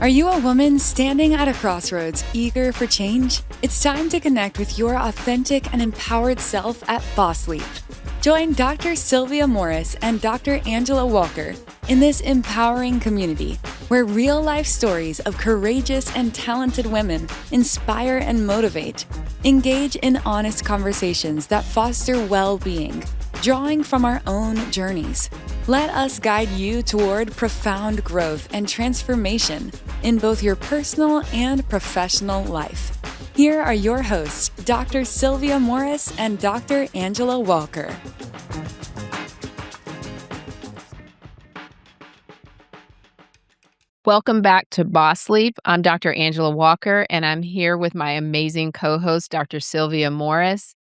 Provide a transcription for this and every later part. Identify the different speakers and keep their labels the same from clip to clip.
Speaker 1: Are you a woman standing at a crossroads, eager for change? It's time to connect with your authentic and empowered self at Boss Leap. Join Dr. Sylvia Morris and Dr. Angela Walker in this empowering community where real-life stories of courageous and talented women inspire and motivate. Engage in honest conversations that foster well-being, drawing from our own journeys. Let us guide you toward profound growth and transformation in both your personal and professional life. Here are your hosts, Dr. Sylvia Morris and Dr. Angela Walker.
Speaker 2: Welcome back to Boss Leap. I'm Dr. Angela Walker, and I'm here with my amazing co-host, Dr. Sylvia Morris.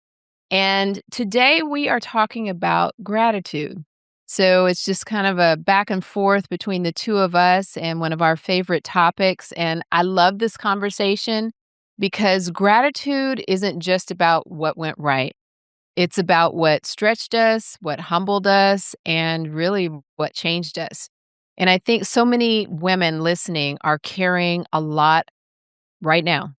Speaker 2: And today we are talking about gratitude. So it's just kind of a back and forth between the two of us and one of our favorite topics. And I love this conversation because gratitude isn't just about what went right. It's about what stretched us, what humbled us, and really what changed us. And I think so many women listening are carrying a lot right now,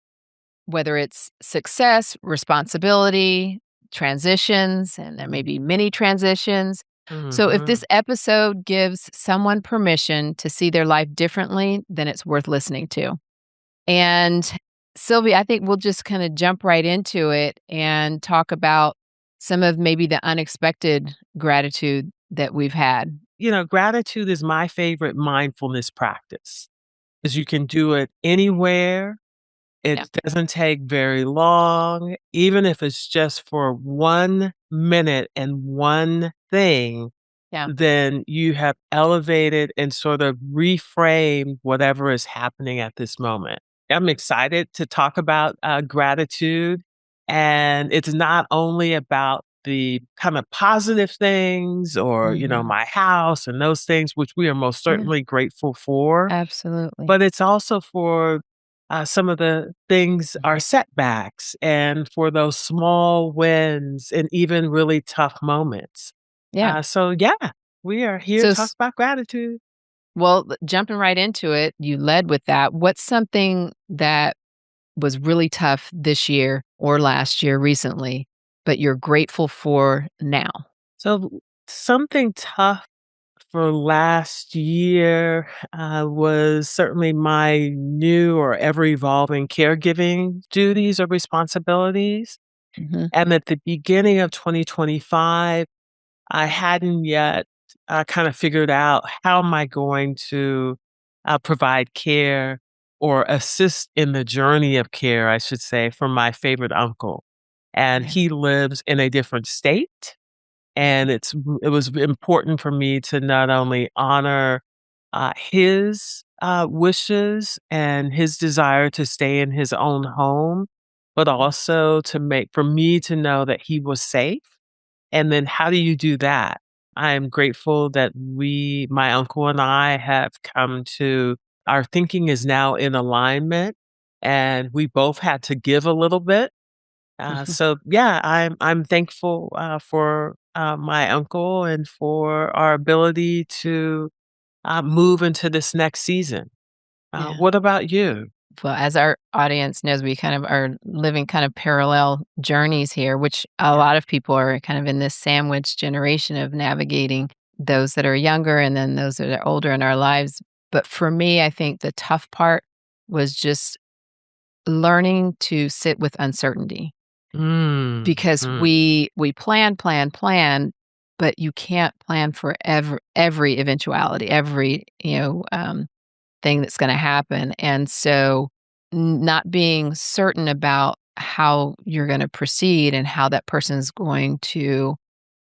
Speaker 2: whether it's success, responsibility, transitions, and there may be many transitions. So if this episode gives someone permission to see their life differently, then it's worth listening to. And Sylvia, I think we'll just kind of jump right into it and talk about some of maybe the unexpected gratitude that we've had.
Speaker 3: You know, gratitude is my favorite mindfulness practice because you can do it anywhere. It doesn't take very long, even if it's just for 1 minute and one thing, then you have elevated and sort of reframed whatever is happening at this moment. I'm excited to talk about gratitude, and it's not only about the kind of positive things or, my house and those things, which we are most certainly grateful for.
Speaker 2: Absolutely.
Speaker 3: But it's also for some of the things, our setbacks, and for those small wins and even really tough moments. We are here to talk about gratitude.
Speaker 2: Well, jumping right into it, you led with that. What's something that was really tough this year or last year recently, but you're grateful for now?
Speaker 3: So something tough for last year was certainly my new or ever-evolving caregiving duties or responsibilities. And at the beginning of 2025, I hadn't yet kind of figured out how am I going to provide care or assist in the journey of care, I should say, for my favorite uncle. And he lives in a different state. And it was important for me to not only honor his wishes and his desire to stay in his own home, but also for me to know that he was safe. And then how do you do that? I am grateful that my uncle and I have come to, our thinking is now in alignment, and we both had to give a little bit. I'm thankful for my uncle and for our ability to move into this next season. What about you?
Speaker 2: Well, as our audience knows, we kind of are living kind of parallel journeys here, which a lot of people are kind of in this sandwich generation of navigating those that are younger and then those that are older in our lives. But for me, I think the tough part was just learning to sit with uncertainty. Because we plan, but you can't plan for every eventuality, every thing that's going to happen. And so not being certain about how you're going to proceed and how that person's going to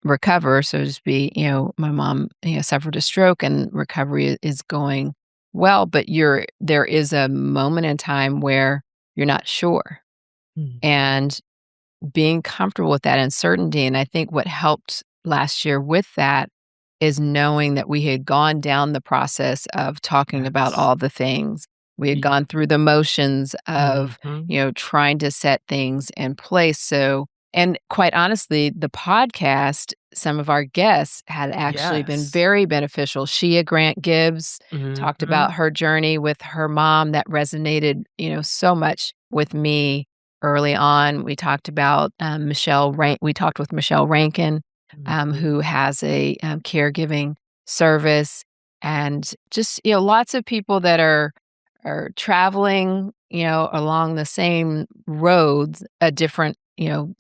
Speaker 2: recover, so to speak. My mom suffered a stroke and recovery is going well, but there is a moment in time where you're not sure. And being comfortable with that uncertainty. And I think what helped last year with that is knowing that we had gone down the process of talking about all the things. We had gone through the motions of, trying to set things in place. So, and quite honestly, the podcast some of our guests had actually been
Speaker 3: Yes.
Speaker 2: very beneficial. Shea Grant Gibbs talked
Speaker 3: Mhm.
Speaker 2: about her journey with her mom that resonated, so much with me early on. We talked about we talked with Michelle Rankin,
Speaker 3: Mhm.
Speaker 2: who has a caregiving service, and just lots of people that are traveling, along the same roads, a different,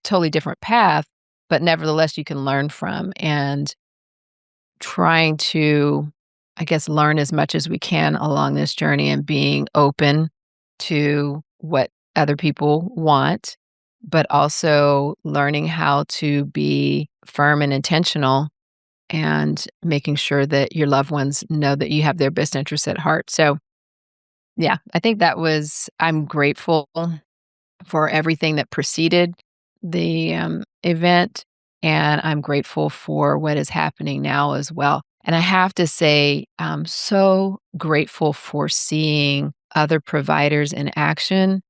Speaker 2: totally different path, but nevertheless you can learn from, and trying to, I guess, learn as much as we can along this journey and being open to what other people want, but also learning how to be firm and intentional and making sure that your loved ones know that you have their best interests at heart. So, yeah, I think I'm grateful for everything that preceded the event. And I'm grateful for what is happening now as well. And I have to say, I'm so grateful for seeing other providers in action.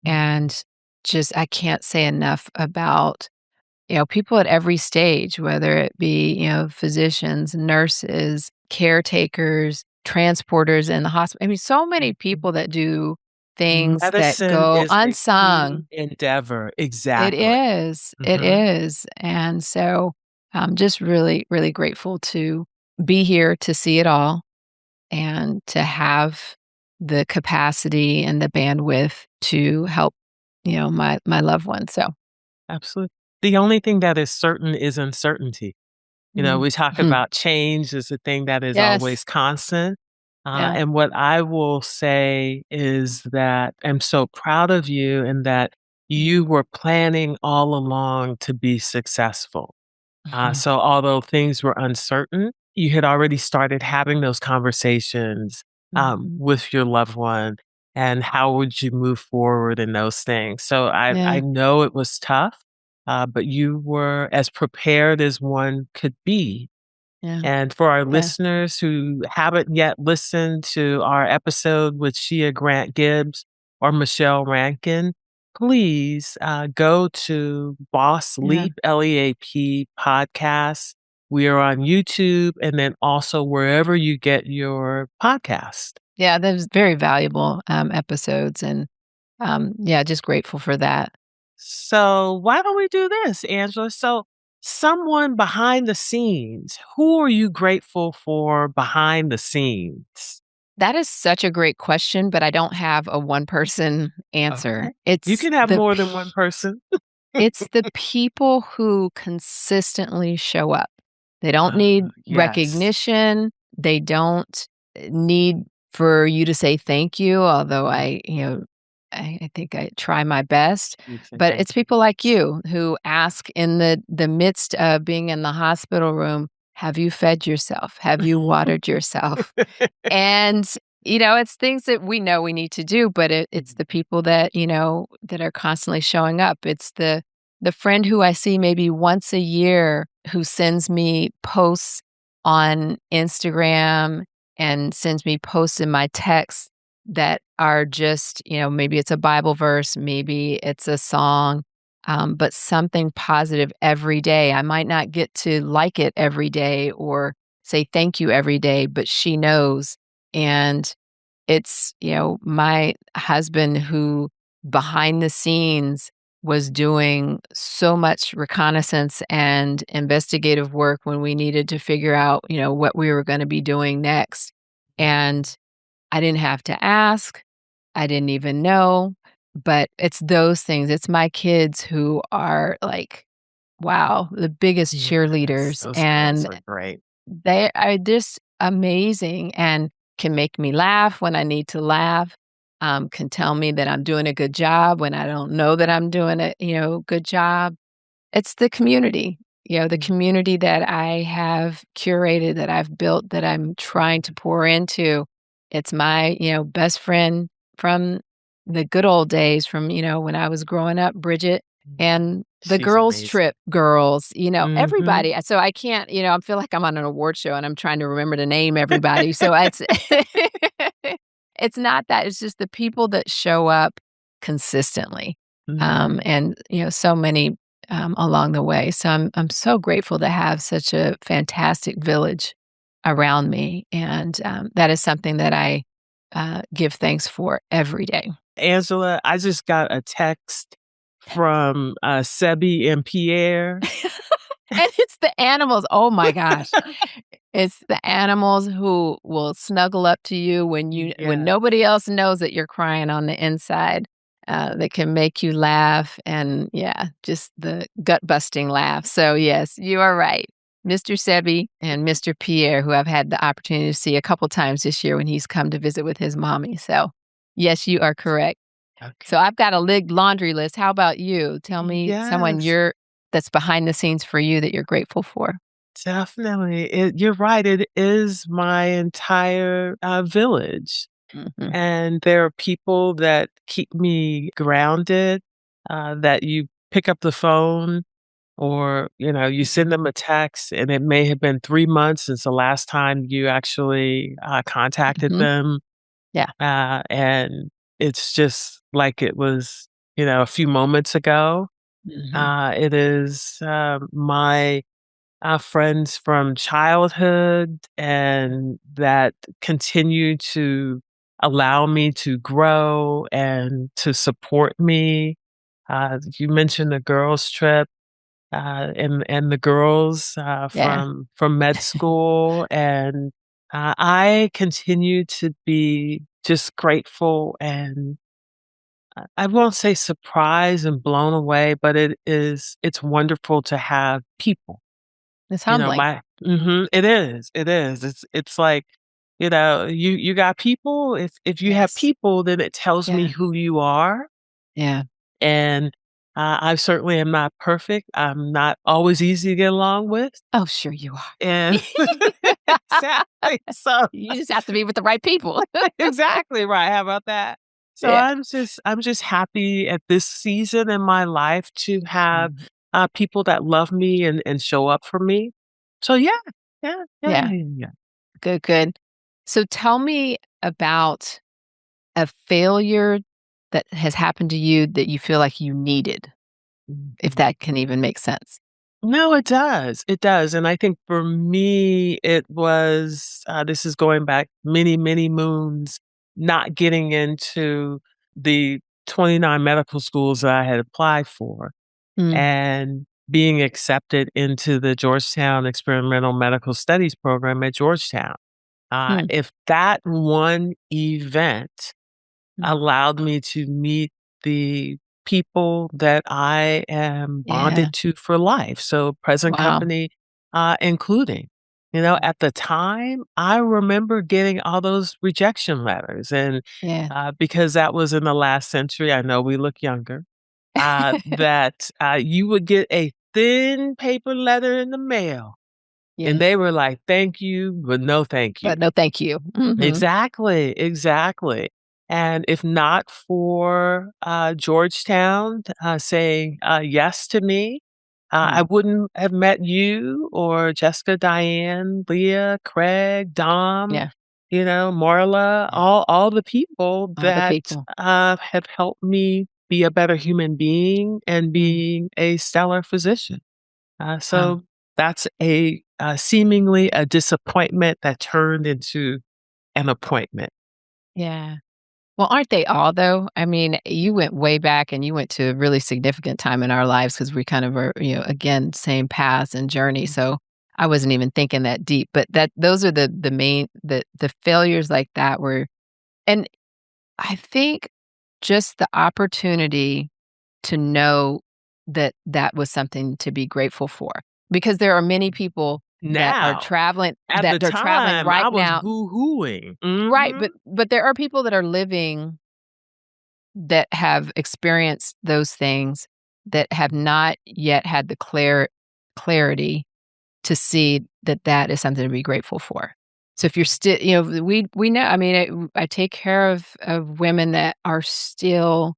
Speaker 3: Mhm.
Speaker 2: And just, I can't say enough about people at every stage, whether it be, physicians, nurses, caretakers, transporters in the hospital. I mean, so many people that do things that
Speaker 3: Medicine
Speaker 2: go
Speaker 3: is a team
Speaker 2: unsung.
Speaker 3: endeavor.
Speaker 2: It
Speaker 3: Exactly.
Speaker 2: is. It
Speaker 3: Mhm.
Speaker 2: is. And so I'm just really, really grateful to be here to see it all and to have the capacity and the bandwidth to help, my loved ones. So,
Speaker 3: Absolutely. The only thing that is certain is uncertainty.
Speaker 2: mhm.
Speaker 3: We talk about change as a thing that is
Speaker 2: Yes.
Speaker 3: always constant.
Speaker 2: Yeah.
Speaker 3: And what I will say is that I'm so proud of you and that you were planning all along to be successful.
Speaker 2: Mhm.
Speaker 3: So, although things were uncertain, you had already started having those conversations
Speaker 2: Mhm.
Speaker 3: with your loved one, and how would you move forward in those things. So, I
Speaker 2: Yeah.
Speaker 3: know it was tough, but you were as prepared as one could be.
Speaker 2: Yeah.
Speaker 3: And for our
Speaker 2: Yeah.
Speaker 3: listeners who haven't yet listened to our episode with Shea Grant Gibbs or Michelle Rankin, please go to Boss
Speaker 2: Yeah.
Speaker 3: Leap, LEAP podcast. We are on YouTube and then also wherever you get your podcast.
Speaker 2: Yeah, that was very valuable, episodes, and, yeah, just grateful for that.
Speaker 3: So, why don't we do this, Angela? So, someone behind the scenes, who are you grateful for behind the scenes?
Speaker 2: That is such a great question, but I don't have a one-person
Speaker 3: Okay.
Speaker 2: answer.
Speaker 3: You can have more than one person.
Speaker 2: It's the people who consistently show up. They don't need
Speaker 3: Yes.
Speaker 2: recognition. They don't need for you to say thank you, although
Speaker 3: Mm,
Speaker 2: I think I try my best.
Speaker 3: you say
Speaker 2: But
Speaker 3: thank
Speaker 2: it's
Speaker 3: you.
Speaker 2: people like you who ask in the midst of being in the hospital room, have you fed yourself? Have you watered yourself? And, it's things that we know we need to do, but it's the people that, that are constantly showing up. It's the friend who I see maybe once a year who sends me posts on Instagram and sends me posts in my texts that are just, maybe it's a Bible verse, maybe it's a song, but something positive every day. I might not get to like it every day or say thank you every day, but she knows. And it's, my husband who behind the scenes was doing so much reconnaissance and investigative work when we needed to figure out, what we were going to be doing next. And I didn't have to ask. I didn't even know, but it's those things. It's my kids who are like, wow, the biggest
Speaker 3: Yes,
Speaker 2: cheerleaders,
Speaker 3: those girls
Speaker 2: and
Speaker 3: are great.
Speaker 2: they are just amazing and can make me laugh when I need to laugh, can tell me that I'm doing a good job when I don't know that I'm doing a, good job. It's the community, the
Speaker 3: Mm,
Speaker 2: community that I have curated, that I've built, that I'm trying to pour into. It's my, best friend from the good old days from, when I was growing up, Bridget,
Speaker 3: mm.
Speaker 2: and the
Speaker 3: She's
Speaker 2: girls
Speaker 3: amazing.
Speaker 2: trip girls,
Speaker 3: Mhm.
Speaker 2: everybody. So I can't, I feel like I'm on an award show and I'm trying to remember to name everybody. So it's it's not that, it's just the people that show up consistently.
Speaker 3: Mhm.
Speaker 2: And so many along the way. So I'm so grateful to have such a fantastic village around me, and that is something that I give thanks for every day.
Speaker 3: Angela, I just got a text from, Sebi and Pierre.
Speaker 2: And it's the animals. Oh my gosh. It's the animals who will snuggle up to you when
Speaker 3: Yeah.
Speaker 2: nobody else knows that you're crying on the inside, that can make you laugh and, yeah, just the gut-busting laugh. So, yes, you are right. Mr. Sebi and Mr. Pierre, who I've had the opportunity to see a couple times this year when he's come to visit with his mommy. So, yes, you are correct.
Speaker 3: Okay.
Speaker 2: So, I've got a lig laundry list. How about you? Tell me someone
Speaker 3: Yes,
Speaker 2: that's behind the scenes for you that you're grateful for.
Speaker 3: definitely. You're right, it is my entire, village,
Speaker 2: Mhm,
Speaker 3: and there are people that keep me grounded, that you pick up the phone or, you send them a text, and it may have been 3 months since the last time you actually, contacted
Speaker 2: mhm.
Speaker 3: them,
Speaker 2: Yeah.
Speaker 3: and it's just like it was, a few moments ago.
Speaker 2: Mhm.
Speaker 3: It is, my, friends from childhood and that continue to allow me to grow and to support me. You mentioned the girls' trip, and the girls,
Speaker 2: Yeah.
Speaker 3: from med school, and, I continue to be just grateful and I won't say surprised and blown away, but it's wonderful to have people.
Speaker 2: It's
Speaker 3: You know,
Speaker 2: humbling.
Speaker 3: my it is, it is. It's like, you got people. If you have
Speaker 2: Yes.
Speaker 3: people, then it tells me
Speaker 2: Yeah.
Speaker 3: who you are,
Speaker 2: Yeah.
Speaker 3: and, I certainly am not perfect. I'm not always easy to get along with,
Speaker 2: Oh, sure you are.
Speaker 3: and exactly, so
Speaker 2: You just have to be with the right people.
Speaker 3: exactly right, how about that? So
Speaker 2: Yeah.
Speaker 3: I'm just happy at this season in my life to have,
Speaker 2: Mhm.
Speaker 3: people that love me and show up for me. So yeah, yeah, yeah,
Speaker 2: Yeah.
Speaker 3: yeah, yeah, yeah.
Speaker 2: Good, good. So tell me about a failure that has happened to you that you feel like you needed, if
Speaker 3: Mhm.
Speaker 2: that can even make sense.
Speaker 3: No, it does, and I think for me, it was, this is going back many, many moons, not getting into the 29 medical schools that I had applied for.
Speaker 2: Mm,
Speaker 3: And being accepted into the Georgetown Experimental Medical Studies program at Georgetown.
Speaker 2: mm,
Speaker 3: If that one event
Speaker 2: mm.
Speaker 3: allowed me to meet the people that I am
Speaker 2: Yeah.
Speaker 3: bonded to for life, so present
Speaker 2: Wow.
Speaker 3: company, including.
Speaker 2: Mm.
Speaker 3: At the time, I remember getting all those rejection letters, and,
Speaker 2: Yeah.
Speaker 3: because that was in the last century, I know we look younger, that, you would get a thin paper letter in the mail, and they
Speaker 2: Yes.
Speaker 3: were like, "Thank you, but no thank you."
Speaker 2: But no thank you. Mhm.
Speaker 3: Exactly, exactly. And if not for, Georgetown, saying, yes to me, I
Speaker 2: Mm.
Speaker 3: wouldn't have met you or Jessica, Diane, Leah, Craig, Dom,
Speaker 2: Yeah.
Speaker 3: Marla,
Speaker 2: Yeah.
Speaker 3: all the people
Speaker 2: All the
Speaker 3: that,
Speaker 2: people.
Speaker 3: have helped me be a better human being and
Speaker 2: Mm.
Speaker 3: being a stellar physician.
Speaker 2: Wow.
Speaker 3: So that's a, seemingly a disappointment that turned into an appointment.
Speaker 2: Yeah. Well, aren't they all though? I mean, you went way back and you went to a really significant time in our lives because we kind of are, again, same paths and journey.
Speaker 3: Mm.
Speaker 2: So I wasn't even thinking that deep, but those are the main the failures like that were, and I think just the opportunity to know that that was something to be grateful for, because there are many people
Speaker 3: Now, at the
Speaker 2: that are traveling
Speaker 3: time,
Speaker 2: right
Speaker 3: I was
Speaker 2: now.
Speaker 3: boo-hooing.
Speaker 2: Right,
Speaker 3: Mhm.
Speaker 2: but there are people that are living that have experienced those things that have not yet had the clarity to see that that is something to be grateful for. So if you're still, we know. I mean, I take care of women that are still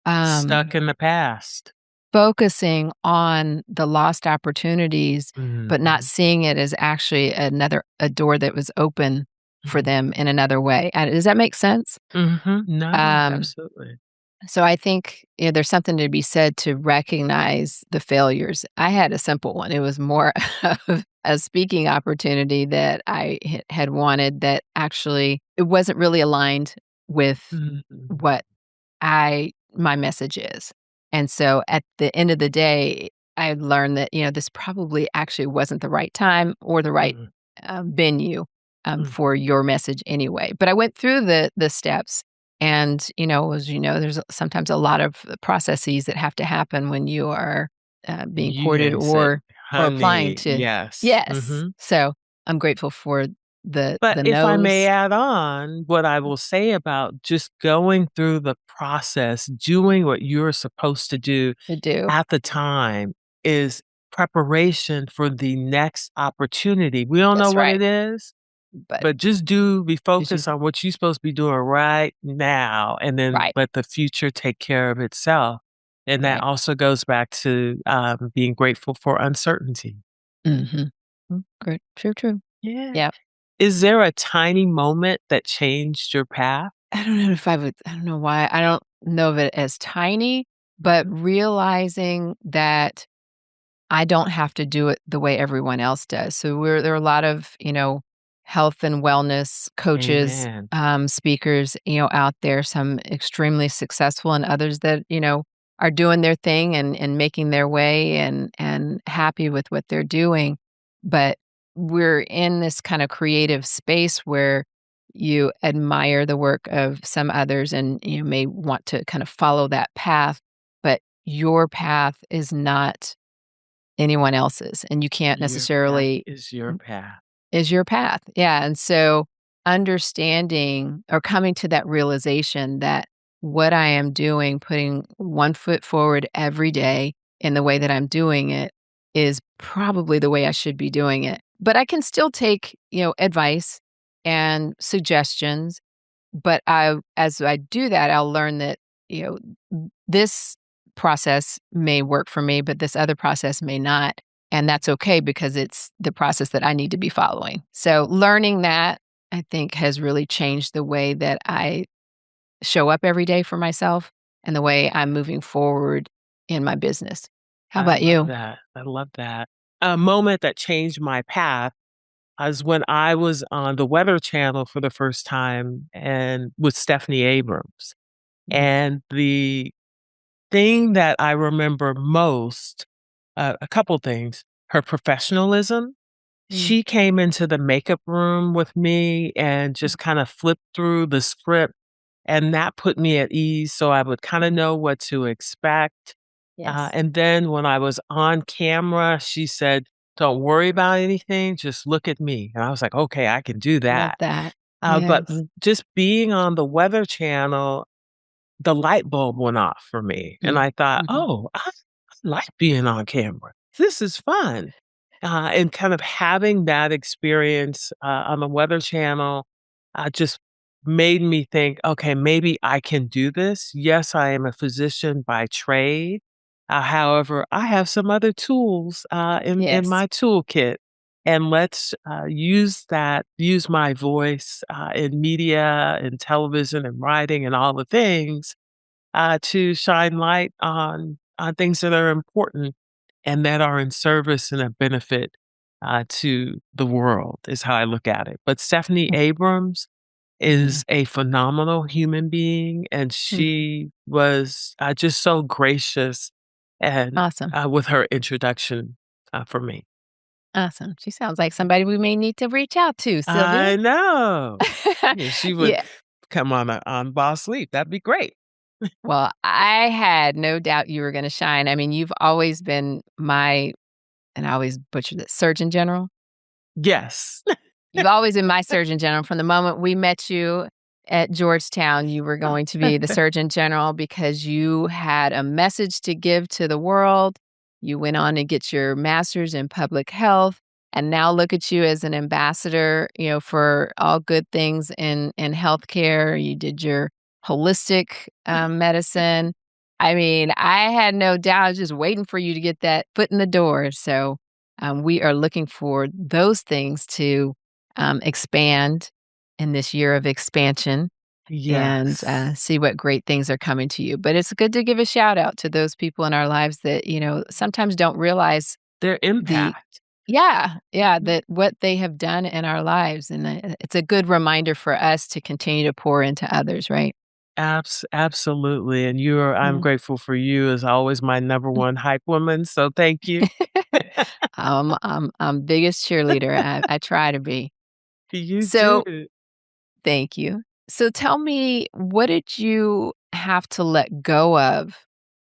Speaker 3: Stuck
Speaker 2: um,
Speaker 3: in the past.
Speaker 2: focusing on the lost opportunities, but not
Speaker 3: Mhm.
Speaker 2: seeing it as actually a door that was open for
Speaker 3: Mhm.
Speaker 2: them in another way. Does that make sense?
Speaker 3: Mhm. No,
Speaker 2: Um,
Speaker 3: absolutely.
Speaker 2: So I think, there's something to be said to recognize the failures. I had a simple one. It was more of a speaking opportunity that I had wanted that actually it wasn't really aligned with
Speaker 3: Mhm.
Speaker 2: what my message is. And so at the end of the day, I learned that, this probably actually wasn't the right time or the right
Speaker 3: Mhm.
Speaker 2: venue for
Speaker 3: Mhm.
Speaker 2: your message anyway. But I went through the steps, and as you know, there's sometimes a lot of processes that have to happen when you are being
Speaker 3: You
Speaker 2: courted
Speaker 3: can say,
Speaker 2: or applying
Speaker 3: "Honey,
Speaker 2: to.
Speaker 3: yes."
Speaker 2: Yes.
Speaker 3: Mhm.
Speaker 2: So I'm grateful for
Speaker 3: But
Speaker 2: the
Speaker 3: if I may
Speaker 2: no's
Speaker 3: add on, what I will say about just going through the process, doing what you're supposed to do
Speaker 2: to do,
Speaker 3: at the time is preparation for the next opportunity. We don't know
Speaker 2: that's
Speaker 3: what
Speaker 2: right.
Speaker 3: it is,
Speaker 2: But
Speaker 3: but just be
Speaker 2: as you
Speaker 3: focused on what you're supposed to be doing right now, and then
Speaker 2: right,
Speaker 3: let the future take care of itself. And that
Speaker 2: right.
Speaker 3: also goes back to being grateful for uncertainty.
Speaker 2: Mhm. Great. True, true.
Speaker 3: Yeah.
Speaker 2: Yeah.
Speaker 3: Is there a tiny moment that changed your path?
Speaker 2: I don't know why. I don't know of it as tiny, but realizing that I don't have to do it the way everyone else does. So there are a lot of, health and wellness coaches,
Speaker 3: Amen.
Speaker 2: speakers, out there, some extremely successful and others that, are doing their thing and making their way and happy with what they're doing. But we're in this kind of creative space where you admire the work of some others and you may want to kind of follow that path, but your path is not anyone else's, and you can't
Speaker 3: Your path
Speaker 2: necessarily
Speaker 3: is your path.
Speaker 2: is your path. Yeah, and so understanding or coming to that realization that what I am doing, putting one foot forward every day in the way that I'm doing it is probably the way I should be doing it. But I can still take, advice and suggestions, but as I do that, I'll learn that, this process may work for me, but this other process may not. And that's okay because it's the process that I need to be following. So learning that, I think, has really changed the way that I show up every day for myself and the way I'm moving forward in my business. How
Speaker 3: I
Speaker 2: about
Speaker 3: love
Speaker 2: you?
Speaker 3: that. I love that. A moment that changed my path was when I was on the Weather Channel for the first time and with Stephanie Abrams.
Speaker 2: Mhm.
Speaker 3: And the thing that I remember most, a couple things, her professionalism.
Speaker 2: Mm,
Speaker 3: She came into the makeup room with me and
Speaker 2: mm.
Speaker 3: just kind of flipped through the script, and that put me at ease so I would kinda know what to expect.
Speaker 2: Yes,
Speaker 3: And then when I was on camera, she said, "Don't worry about anything, just look at me." And I was like, "Okay, I can do
Speaker 2: love
Speaker 3: that."
Speaker 2: that.
Speaker 3: But
Speaker 2: Yes.
Speaker 3: just being on the Weather Channel, the light bulb went off for me, and
Speaker 2: Mm,
Speaker 3: I thought,
Speaker 2: mhm.
Speaker 3: "Oh, I like being on camera. This is fun." And kind of having that experience, on the Weather Channel, just made me think, "Okay, maybe I can do this." Yes, I am a physician by trade. However, I have some other tools, in
Speaker 2: Yes.
Speaker 3: my toolkit, and let's, use my voice, in media and television and writing and all the things, to shine light on things that are important and that are in service and a benefit to the world is how I look at it. But Stephanie
Speaker 2: Mm,
Speaker 3: Abrams
Speaker 2: mhm,
Speaker 3: is a phenomenal human being, and
Speaker 2: mhm.
Speaker 3: she was just so gracious and
Speaker 2: Awesome.
Speaker 3: with her introduction for me.
Speaker 2: Awesome. She sounds like somebody we may need to reach out to, Sylvia.
Speaker 3: I know. Yeah, she would
Speaker 2: Yeah.
Speaker 3: come on Boss Sleep. That'd be great.
Speaker 2: Well, I had no doubt you were gonna shine. I mean, you've always been my and I always butcher this, Surgeon General?
Speaker 3: Yes.
Speaker 2: You've always been my Surgeon General. From the moment we met you at Georgetown, you were going to be the Surgeon General because you had a message to give to the world. You went on to get your master's in public health, and now look at you as an ambassador, for all good things in healthcare. You did your holistic medicine. I mean, I had no doubt. I was just waiting for you to get that foot in the door. So we are looking for those things to expand in this year of expansion. and
Speaker 3: Yes.
Speaker 2: see what great things are coming to you. But it's good to give a shout out to those people in our lives that, sometimes don't realize
Speaker 3: Their
Speaker 2: the
Speaker 3: impact.
Speaker 2: yeah,
Speaker 3: Mhm.
Speaker 2: that what they have done in our lives, and it's a good reminder for us to continue to pour into others, right?
Speaker 3: Absolutely, and I'm
Speaker 2: Mm.
Speaker 3: grateful for you as always my number one hype woman, so thank you.
Speaker 2: I'm biggest cheerleader. I try to be.
Speaker 3: You
Speaker 2: So
Speaker 3: too.
Speaker 2: thank you. So tell me, what did you have to let go of,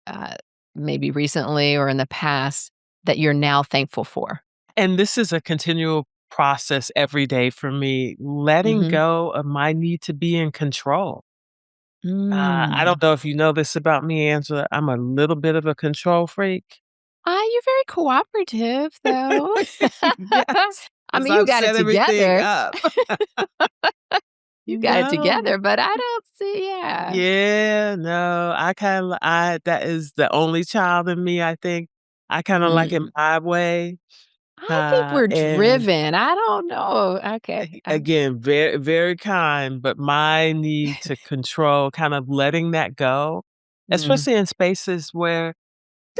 Speaker 2: uh, maybe recently or in the past, that you're now thankful for?
Speaker 3: And this is a continual process every day for me, letting
Speaker 2: Mhm.
Speaker 3: go of my need to be in control. I
Speaker 2: Mm.
Speaker 3: don't know if you know this about me, Angela, I'm a little bit of a control freak.
Speaker 2: You're very cooperative, though.
Speaker 3: Yes,
Speaker 2: I
Speaker 3: 'cause
Speaker 2: mean, you
Speaker 3: I've
Speaker 2: got it
Speaker 3: set everything
Speaker 2: together.
Speaker 3: up.
Speaker 2: You got it
Speaker 3: No.
Speaker 2: together, but I don't see yeah.
Speaker 3: Yeah, no, I that is the only child in me, I think. I kinda like it
Speaker 2: Mm.
Speaker 3: my way,
Speaker 2: I think we're
Speaker 3: and
Speaker 2: driven. I don't know. Okay.
Speaker 3: again, very, very kind, but my need to control, kind of letting that go,
Speaker 2: Mm.
Speaker 3: especially in spaces where it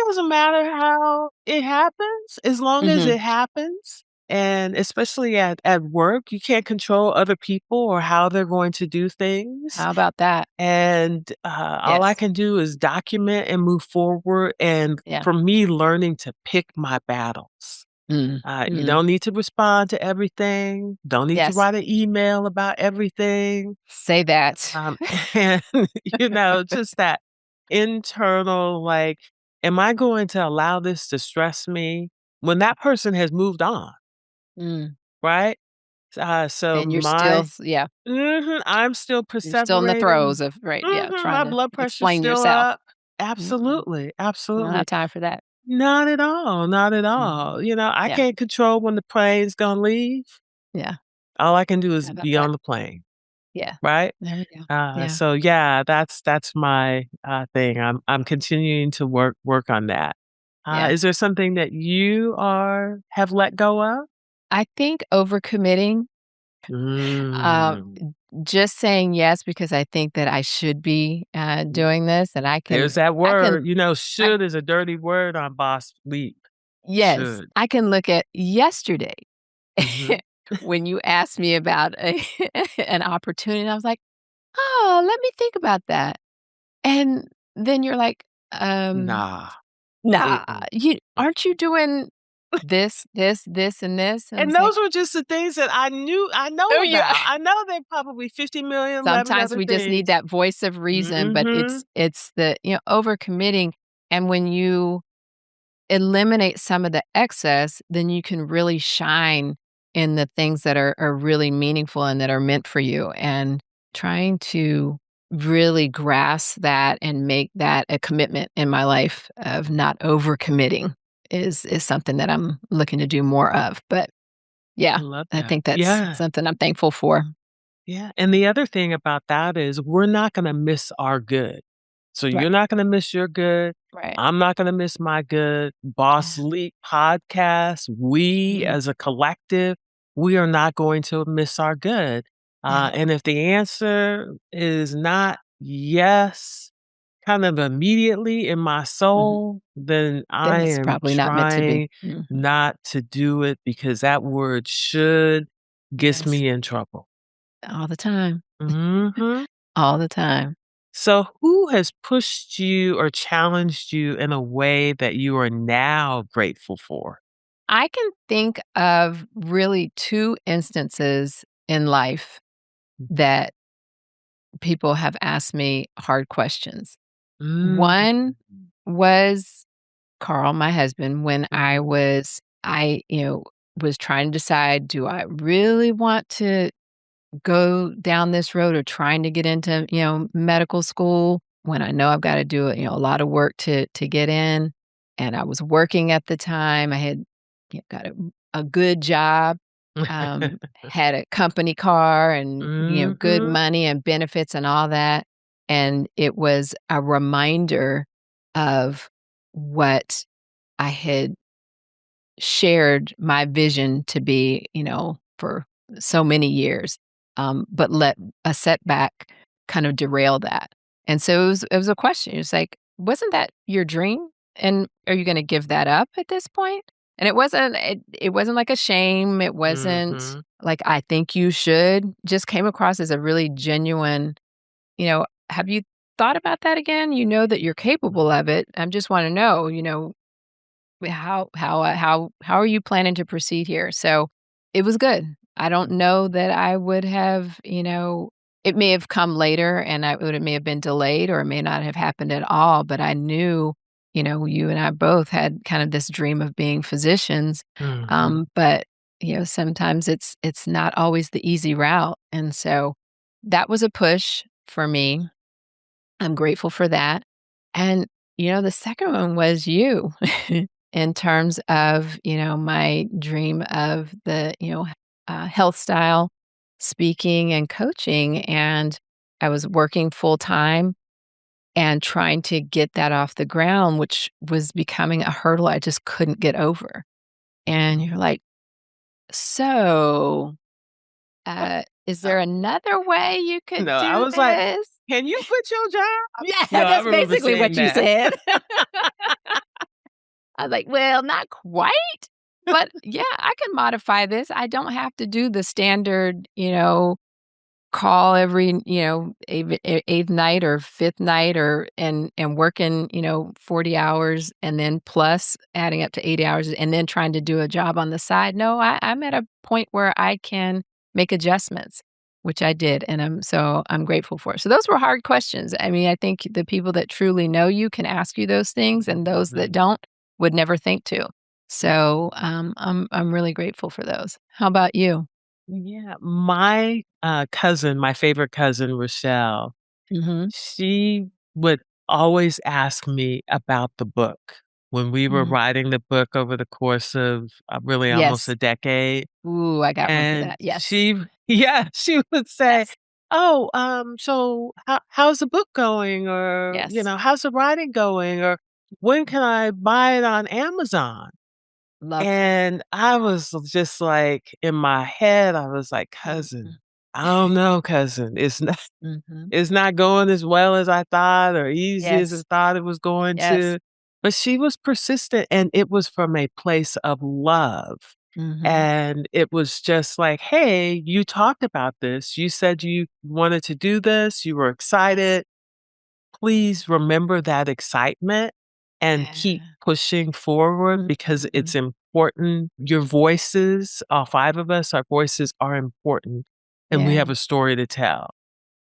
Speaker 3: doesn't matter how it happens, as long as
Speaker 2: Mhm.
Speaker 3: it happens, and especially at work, you can't control other people or how they're going to do things.
Speaker 2: How about that?
Speaker 3: And, all I
Speaker 2: Yes.
Speaker 3: can do is document and move forward, and
Speaker 2: Yeah.
Speaker 3: for me, learning to pick my battles.
Speaker 2: Mm.
Speaker 3: You
Speaker 2: Mm.
Speaker 3: don't need to respond to everything, don't need to
Speaker 2: Yes.
Speaker 3: write an email about everything,
Speaker 2: Say that.
Speaker 3: um, and, just that internal, like, "Am I going to allow this to stress me?" When that person has moved on,
Speaker 2: Mm.
Speaker 3: right? So
Speaker 2: And you're still
Speaker 3: my
Speaker 2: s yeah,
Speaker 3: I'm still
Speaker 2: you're still in the
Speaker 3: perseverating.
Speaker 2: throes of right, yeah,
Speaker 3: My
Speaker 2: trying to
Speaker 3: blood pressure's
Speaker 2: explain
Speaker 3: still
Speaker 2: yourself.
Speaker 3: up.
Speaker 2: Mm-mm.
Speaker 3: Absolutely,
Speaker 2: I don't have
Speaker 3: absolutely.
Speaker 2: time for that.
Speaker 3: Not at all, not at
Speaker 2: Mhm.
Speaker 3: all. I
Speaker 2: Yeah.
Speaker 3: can't control when the plane's gonna leave.
Speaker 2: Yeah.
Speaker 3: All I can do is
Speaker 2: How about
Speaker 3: be
Speaker 2: that?
Speaker 3: on the plane,
Speaker 2: Yeah.
Speaker 3: right?
Speaker 2: There we go. Yeah.
Speaker 3: So yeah, that's my, thing. I'm continuing to work on that.
Speaker 2: Yeah.
Speaker 3: Is there something that you have let go of?
Speaker 2: I think overcommitting,
Speaker 3: Mm,
Speaker 2: just saying yes because I think that I should be, doing this, and
Speaker 3: there's that
Speaker 2: I can
Speaker 3: word.
Speaker 2: I
Speaker 3: Should is a dirty word on Boss Leap.
Speaker 2: yes,
Speaker 3: Should.
Speaker 2: I can look at yesterday
Speaker 3: Mhm.
Speaker 2: when you asked me about a an opportunity, I was like, "Oh, let me think about that." And then you're like,
Speaker 3: Nah.
Speaker 2: nah,
Speaker 3: Mm-mm.
Speaker 2: you aren't you doing this, and this?" And
Speaker 3: And
Speaker 2: it's like,
Speaker 3: those were just the things that I know
Speaker 2: "Oh, yeah."
Speaker 3: about. I know there are probably 50,000,011
Speaker 2: Sometimes
Speaker 3: other
Speaker 2: we just need
Speaker 3: things.
Speaker 2: that voice of reason, but
Speaker 3: Mhm.
Speaker 2: it's the, overcommitting, and when you eliminate some of the excess, then you can really shine in the things that are really meaningful and that are meant for you, and trying to really grasp that and make that a commitment in my life of not overcommitting is something that I'm looking to do more of, but
Speaker 3: I
Speaker 2: yeah,
Speaker 3: love
Speaker 2: I
Speaker 3: that.
Speaker 2: think that's
Speaker 3: Yeah.
Speaker 2: something I'm thankful for.
Speaker 3: Yeah, and the other thing about that is we're not gonna miss our good. So
Speaker 2: Right,
Speaker 3: you're not gonna miss your good.
Speaker 2: right.
Speaker 3: I'm not gonna miss my good. Boss
Speaker 2: Yeah.
Speaker 3: Leap podcast, we
Speaker 2: Mhm.
Speaker 3: as a collective, we are not going to miss our good.
Speaker 2: Yeah.
Speaker 3: And if the answer is not yes, kind of immediately in my
Speaker 2: Mhm.
Speaker 3: soul, then
Speaker 2: Then
Speaker 3: I
Speaker 2: it's
Speaker 3: am
Speaker 2: probably not meant to be.
Speaker 3: trying
Speaker 2: Mhm.
Speaker 3: not to do it because that word should gets
Speaker 2: Yes.
Speaker 3: me in trouble.
Speaker 2: All the time.
Speaker 3: Mhm.
Speaker 2: All the time.
Speaker 3: So who has pushed you or challenged you in a way that you are now grateful for?
Speaker 2: I can think of really 2 instances in life that people have asked me hard questions.
Speaker 3: Mm.
Speaker 2: One was Carl, my husband, when
Speaker 3: Mhm.
Speaker 2: was trying to decide, do I really want to go down this road of trying to get into, medical school when I know I've got to do, a lot of work to get in. And I was working at the time. I had got a good job, had a company car and, good
Speaker 3: Mhm.
Speaker 2: money and benefits and all that. And it was a reminder of what I had shared my vision to be, for so many years, but let a setback kind of derail that. And so it was a question. It was like, "Wasn't that your dream? And are you gonna give that up at this point?" And it wasn't like a shame, it wasn't
Speaker 3: Mhm.
Speaker 2: like, "I think you should," just came across as a really genuine, "Have you thought about that again? You know that you're capable of it. I just wanna know, how are you planning to proceed here?" So, it was good. I don't know that I would have, it may have come later and it may have been delayed or it may not have happened at all, but I knew, you and I both had kind of this dream of being physicians.
Speaker 3: Mhm.
Speaker 2: But, sometimes it's not always the easy route, and so that was a push for me. I'm grateful for that. And, the second one was you in terms of, my dream of the, health style speaking and coaching. And I was working full time and trying to get that off the ground, which was becoming a hurdle I just couldn't get over. And you're like, so, is
Speaker 3: Uh,
Speaker 2: there another way you could
Speaker 3: no, I
Speaker 2: do
Speaker 3: was like,
Speaker 2: this?
Speaker 3: "Can you quit your job?"
Speaker 2: Yeah,
Speaker 3: No, I
Speaker 2: that's
Speaker 3: remember
Speaker 2: basically
Speaker 3: saying
Speaker 2: what you
Speaker 3: that.
Speaker 2: said. I was like, "Well, not quite, but yeah, I can modify this. I don't have to do the standard, call every, 8th night or 5th night or and working, 40 hours and then plus adding up to 80 hours and then trying to do a job on the side. No, I'm at a point where I can make adjustments, which I did, and I'm grateful for it. So those were hard questions. I mean, I think the people that truly know you can ask you those things, and those that
Speaker 3: Mhm.
Speaker 2: don't would never think to. So, I'm really grateful for those. How about you?
Speaker 3: Yeah, my, cousin, my favorite cousin, Rochelle,
Speaker 2: Mhm.
Speaker 3: she would always ask me about the book when we were
Speaker 2: Mhm.
Speaker 3: writing the book over the course of, really almost
Speaker 2: Yes.
Speaker 3: a decade,
Speaker 2: Ooh, I got one for
Speaker 3: and
Speaker 2: that. Yes.
Speaker 3: she yeah, she would say,
Speaker 2: Yes.
Speaker 3: "Oh, so how's the book going?" Or,
Speaker 2: Yes.
Speaker 3: "How's the writing going?" Or, "When can I buy it on Amazon?"
Speaker 2: Love that.
Speaker 3: And I was just like, in my head, I was like,
Speaker 2: Mhm.
Speaker 3: "Cousin, I don't know, cousin. It's not
Speaker 2: Mhm.
Speaker 3: it's not going as well as I thought or easy as I
Speaker 2: Yes.
Speaker 3: thought it was going
Speaker 2: Yes.
Speaker 3: to." But she was persistent, and it was from a place of love.
Speaker 2: Mhm.
Speaker 3: And it was just like, "Hey, you talked about this. You said you wanted to do this. You were
Speaker 2: Yes.
Speaker 3: excited. Please remember that excitement and keep
Speaker 2: Yeah.
Speaker 3: pushing forward because it's
Speaker 2: Mhm.
Speaker 3: important. Your voices, all 5 of us, our voices are important, and we
Speaker 2: Yeah.
Speaker 3: have a story to tell."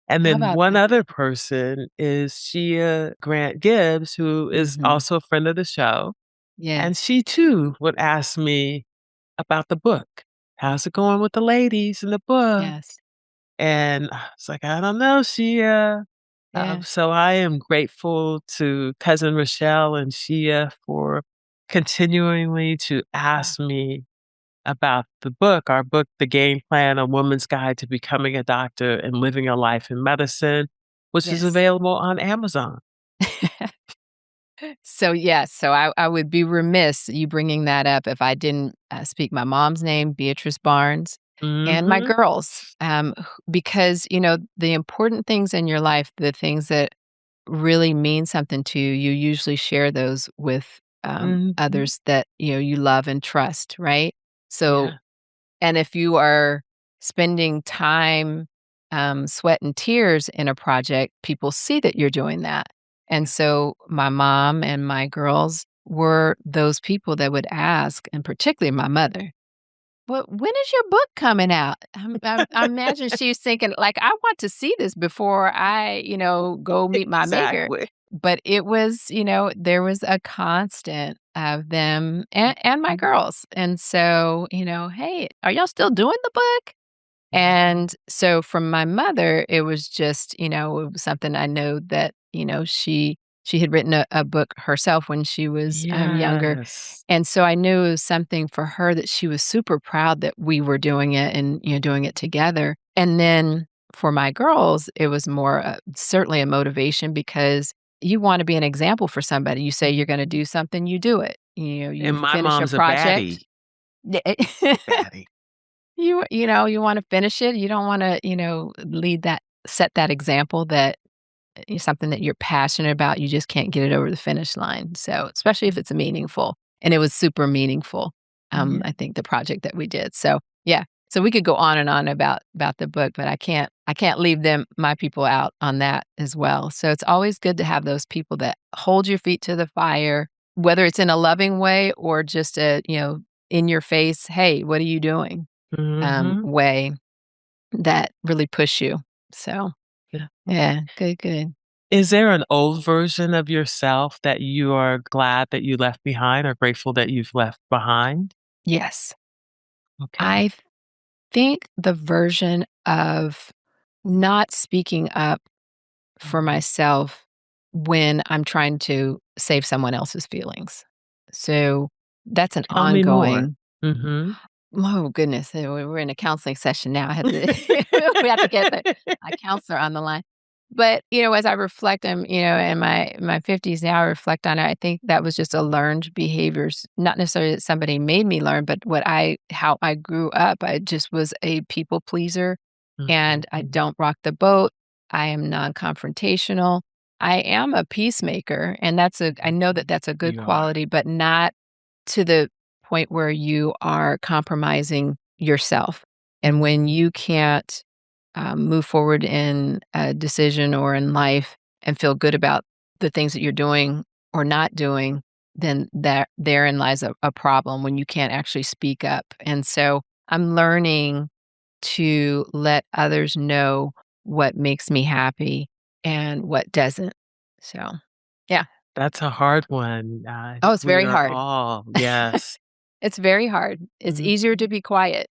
Speaker 3: And
Speaker 2: How
Speaker 3: then
Speaker 2: about
Speaker 3: one
Speaker 2: that?
Speaker 3: other person is Shea Grant Gibbs, who is
Speaker 2: Mhm.
Speaker 3: also a friend of the show, and
Speaker 2: Yes.
Speaker 3: she too would ask me about the book. "How's it going with the ladies in the book?"
Speaker 2: Yes.
Speaker 3: And I was like, "I don't know, Shea."
Speaker 2: Yeah.
Speaker 3: So I am grateful to cousin Rochelle and Shea for continually to
Speaker 2: Yeah.
Speaker 3: ask me about the book, our book, The Game Plan: A Woman's Guide to Becoming a Doctor and Living a Life in Medicine, which is
Speaker 2: Yes.
Speaker 3: available on Amazon.
Speaker 2: So, yes, so I would be remiss you bringing that up if I didn't, speak my mom's name, Beatrice Barnes, and my
Speaker 3: Mhm.
Speaker 2: girls, because, the important things in your life, the things that really mean something to you, you usually share those with,
Speaker 3: Mhm.
Speaker 2: others that, you love and trust, right? So
Speaker 3: Yeah.
Speaker 2: and if you are spending time, sweat and tears in a project, people see that you're doing that. And
Speaker 3: Yeah.
Speaker 2: so my mom and my girls were those people that would ask, and particularly my mother, "Well, when is your book coming out?" I imagine she's thinking, like, "I want to see this before I, go meet my maker."
Speaker 3: Exactly.
Speaker 2: But it was, there was a constant of them and my
Speaker 3: Mhm.
Speaker 2: girls. And so, "Hey, are y'all still doing the book?"
Speaker 3: Yeah.
Speaker 2: And so from my mother, it was just, it was something I know that, she had written a book herself when she was, younger.
Speaker 3: Yes.
Speaker 2: And so I knew it was something for her that she was super proud that we were doing it and, doing it together. And then for my girls, it was more certainly a motivation because you want to be an example for somebody. You say you're going to
Speaker 3: Mhm.
Speaker 2: do something, you do it. You
Speaker 3: And my
Speaker 2: finish a
Speaker 3: mom's a
Speaker 2: project.
Speaker 3: baddie. Baddie.
Speaker 2: You wanna finish it, you don't wanna, lead that set that example that something that you're passionate about, you just can't get it over the finish line. So, especially if it's meaningful, and it was super meaningful.
Speaker 3: Yeah.
Speaker 2: I think the project that we did. So, yeah. So we could go on and on about the book, but I can't leave my people out on that as well. So it's always good to have those people that hold your feet to the fire, whether it's in a loving way or just a, in your face, hey, what are you doing?
Speaker 3: Mhm.
Speaker 2: Way that really push you. So,
Speaker 3: Yeah.
Speaker 2: yeah, good, good.
Speaker 3: Is there an old version of yourself that you are glad that you left behind or grateful that you've left behind?
Speaker 2: Yes.
Speaker 3: Okay.
Speaker 2: I think the version of not speaking up for
Speaker 3: Mhm.
Speaker 2: myself when I'm trying to save someone else's feelings. So that's an
Speaker 3: Tell me more.
Speaker 2: ongoing.
Speaker 3: Mhm.
Speaker 2: Oh goodness, we're in a counseling session now. I have to we have to get a counselor on the line. But, as I reflect, I'm, in my 50s now, I reflect on it. I think that was just a learned behaviors, not necessarily that somebody made me learn, but how I grew up. I just was a people pleaser, and I
Speaker 3: Mhm.
Speaker 2: don't rock the boat. I am non-confrontational. I am a peacemaker, and I know that
Speaker 3: Mhm.
Speaker 2: that's a good
Speaker 3: You are.
Speaker 2: quality, but not to the point where you are compromising yourself. And when
Speaker 3: Mhm.
Speaker 2: you can't move forward in a decision or in life and feel good about the things that you're doing or not doing, then therein lies a problem when you can't actually speak up. And so I'm learning to let others know what makes me happy and what doesn't. So, yeah.
Speaker 3: That's a hard one. I
Speaker 2: Oh,
Speaker 3: think
Speaker 2: it's
Speaker 3: we
Speaker 2: very
Speaker 3: are
Speaker 2: hard.
Speaker 3: all, yes.
Speaker 2: It's very hard. It's easier to
Speaker 3: Mhm.
Speaker 2: be quiet.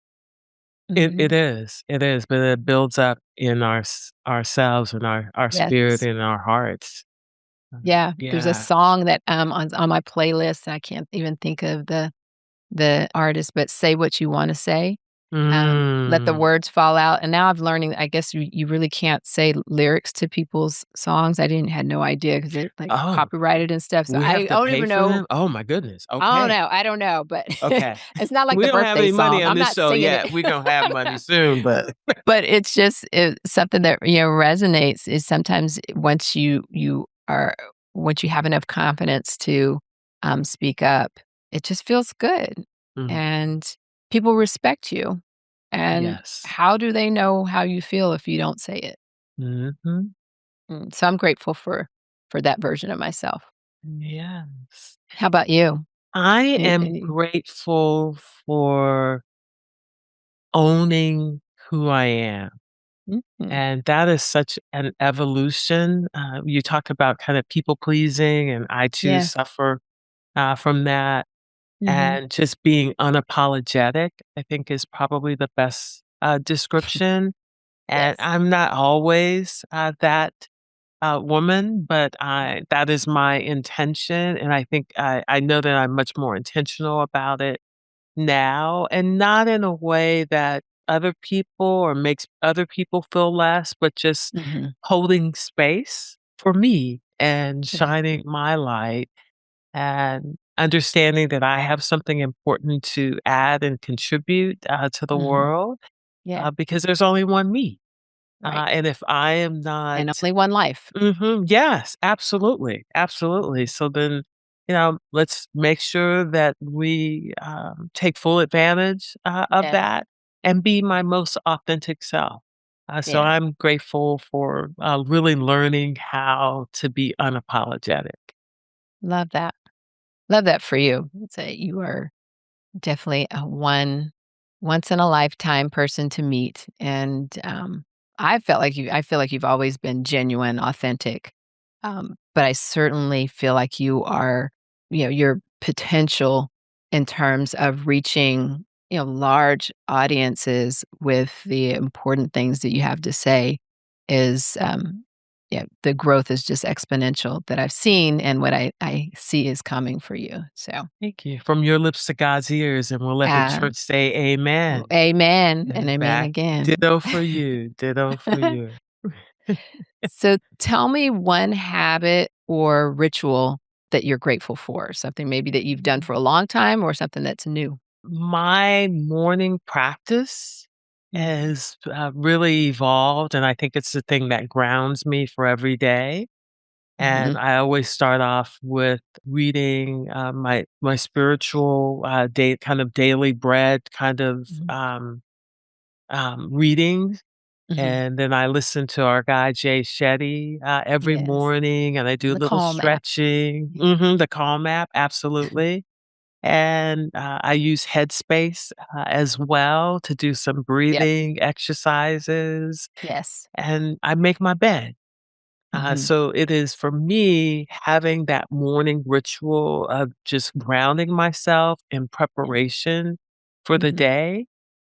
Speaker 3: It
Speaker 2: Mhm.
Speaker 3: is, but it builds up in ourselves and our spirit
Speaker 2: Yes.
Speaker 3: and our hearts.
Speaker 2: Yeah, there's a
Speaker 3: Yeah.
Speaker 2: song that, on my playlist, I can't even think of the artist, but "Say What You Wanna Say." Let the
Speaker 3: Mm.
Speaker 2: words fall out, and now I'm learning, I guess you really can't say lyrics to people's songs. I didn't had no idea because they're, like,
Speaker 3: Oh,
Speaker 2: copyrighted and stuff, so
Speaker 3: we have
Speaker 2: I
Speaker 3: to
Speaker 2: don't
Speaker 3: pay
Speaker 2: even
Speaker 3: for
Speaker 2: know.
Speaker 3: them? Oh my goodness.
Speaker 2: I don't
Speaker 3: Okay.
Speaker 2: know, I don't know, but
Speaker 3: Okay.
Speaker 2: it's not like
Speaker 3: We
Speaker 2: the
Speaker 3: don't have
Speaker 2: birthday
Speaker 3: any money
Speaker 2: song.
Speaker 3: on
Speaker 2: I'm
Speaker 3: this
Speaker 2: not
Speaker 3: show
Speaker 2: singing it.
Speaker 3: yet. We're gonna have money soon, but
Speaker 2: But it's something that, resonates is sometimes once you have enough confidence to, speak up, it just feels good,
Speaker 3: Mm,
Speaker 2: and people respect you, and
Speaker 3: yes.
Speaker 2: how do they know how you feel if you don't say it?
Speaker 3: Mhm.
Speaker 2: So I'm grateful for that version of myself.
Speaker 3: Yes.
Speaker 2: How about you?
Speaker 3: I am
Speaker 2: Any
Speaker 3: grateful for owning who I am,
Speaker 2: mhm.
Speaker 3: and that is such an evolution. You talk about kind of people pleasing, and I too
Speaker 2: Yeah.
Speaker 3: suffer from that.
Speaker 2: Mhm.
Speaker 3: And just being unapologetic, I think, is probably the best description. And
Speaker 2: Yes.
Speaker 3: I'm not always that woman, but that is my intention. And I think I know that I'm much more intentional about it now, and not in a way that other people or makes other people feel less, but just
Speaker 2: Mhm.
Speaker 3: holding space for me and
Speaker 2: Yeah.
Speaker 3: shining my light and understanding that I have something important to add and contribute to the
Speaker 2: Mhm.
Speaker 3: world
Speaker 2: Yeah.
Speaker 3: because there's only one me.
Speaker 2: Right.
Speaker 3: And if I am not,
Speaker 2: And only one life.
Speaker 3: yes, absolutely, absolutely. So then, let's make sure that we take full advantage of
Speaker 2: Yeah.
Speaker 3: that and be my most authentic self. So
Speaker 2: Yeah.
Speaker 3: I'm grateful for really learning how to be unapologetic.
Speaker 2: Love that. Love that for you. It's you are definitely a once in a lifetime person to meet, and, I feel like you've always been genuine, authentic, but I certainly feel like your potential in terms of reaching, large audiences with the important things that you have to say is, yeah, the growth is just exponential that I've seen and what I see is coming for you, so,
Speaker 3: Thank you. From your lips to God's ears, and we'll let the
Speaker 2: um
Speaker 3: church say
Speaker 2: well,
Speaker 3: amen.
Speaker 2: amen and
Speaker 3: And
Speaker 2: amen
Speaker 3: back,
Speaker 2: again.
Speaker 3: ditto for you, ditto for you.
Speaker 2: So tell me one habit or ritual that you're grateful for, something maybe that you've done for a long time or something that's new.
Speaker 3: My morning practice has, really evolved, and I think it's the thing that grounds me for every day. And
Speaker 2: Mhm,
Speaker 3: I always start off with reading, my spiritual, day kind of daily bread kind of,
Speaker 2: mhm,
Speaker 3: reading,
Speaker 2: mhm.
Speaker 3: and then I listen to our guy Jay Shetty, every
Speaker 2: Yes,
Speaker 3: morning, and I do a
Speaker 2: the
Speaker 3: little
Speaker 2: Calm app.
Speaker 3: stretching.
Speaker 2: Yeah.
Speaker 3: Mhm, the Calm app, absolutely. And, I use Headspace, as well to do some
Speaker 2: Yep.
Speaker 3: breathing exercises,
Speaker 2: Yes.
Speaker 3: and I make my bed.
Speaker 2: Mhm,
Speaker 3: So it is for me having that morning ritual of just grounding myself in
Speaker 2: yeah.
Speaker 3: preparation for the
Speaker 2: Mhm,
Speaker 3: day.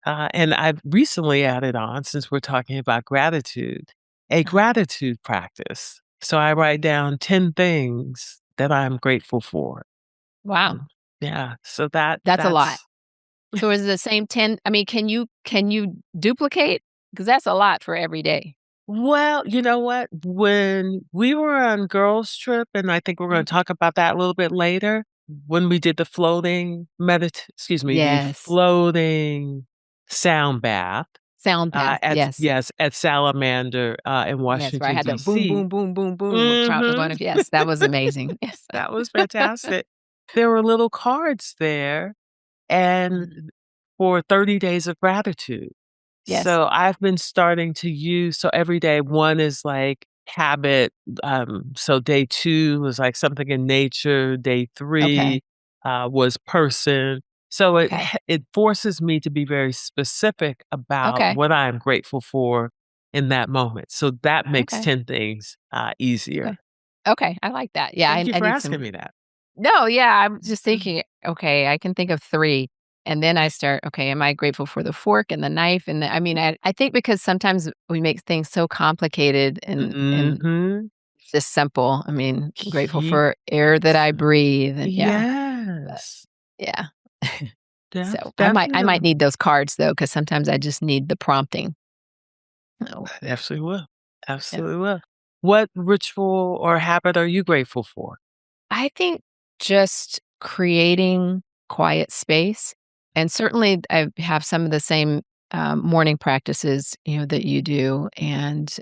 Speaker 3: And I've recently added on, since we're talking about gratitude, a
Speaker 2: uh-huh.
Speaker 3: gratitude practice. So I write down 10 things that I'm grateful for.
Speaker 2: Wow,
Speaker 3: Mm, yeah, so that
Speaker 2: that's a lot.
Speaker 3: that's
Speaker 2: So is it the same 10? I mean, can you duplicate? Because that's a lot for every day.
Speaker 3: well, you know what? When we were on girls' trip, and I think we're gonna
Speaker 2: Mhm.
Speaker 3: talk about that a little bit later, when we did the the
Speaker 2: Yes.
Speaker 3: floating sound bath,
Speaker 2: Sound bath,
Speaker 3: at
Speaker 2: yes.
Speaker 3: yes, at Salamander, in
Speaker 2: Yes, where I
Speaker 3: Washington,
Speaker 2: had the boom,
Speaker 3: DC.
Speaker 2: boom, boom, boom, boom across the
Speaker 3: Mhm.
Speaker 2: bottom. Yes, that was amazing. Yes.
Speaker 3: That was fantastic. There were little cards there, and
Speaker 2: Mhm.
Speaker 3: for 30 days of gratitude.
Speaker 2: Yes.
Speaker 3: So I've been starting to use so every day, one is like habit. So day 2 was like something in nature. Day
Speaker 2: Okay.
Speaker 3: 3 was person. So
Speaker 2: Okay.
Speaker 3: it forces me to be very specific about
Speaker 2: Okay.
Speaker 3: what I'm grateful for in that moment. So that makes
Speaker 2: Okay.
Speaker 3: 10 things easier.
Speaker 2: Okay. Okay, I like that. Yeah,
Speaker 3: Thank you
Speaker 2: I
Speaker 3: for
Speaker 2: need
Speaker 3: asking
Speaker 2: some.
Speaker 3: me that.
Speaker 2: No, yeah, I'm just thinking, okay, I can think of 3, and then I start, okay, am I grateful for the fork and the knife and the I mean, I think because sometimes we make things so complicated and
Speaker 3: Hmm.
Speaker 2: it's just simple. I mean, I'm grateful
Speaker 3: Keep
Speaker 2: for air that I breathe and yeah, but
Speaker 3: yes.
Speaker 2: yeah. So, I might
Speaker 3: Definitely.
Speaker 2: need those cards though, because sometimes I just need the prompting. Oh,
Speaker 3: Absolutely will.
Speaker 2: yeah.
Speaker 3: Absolutely will. What ritual or habit are you grateful for?
Speaker 2: I think just creating quiet space, and certainly I have some of the same, morning practices, that you do, and,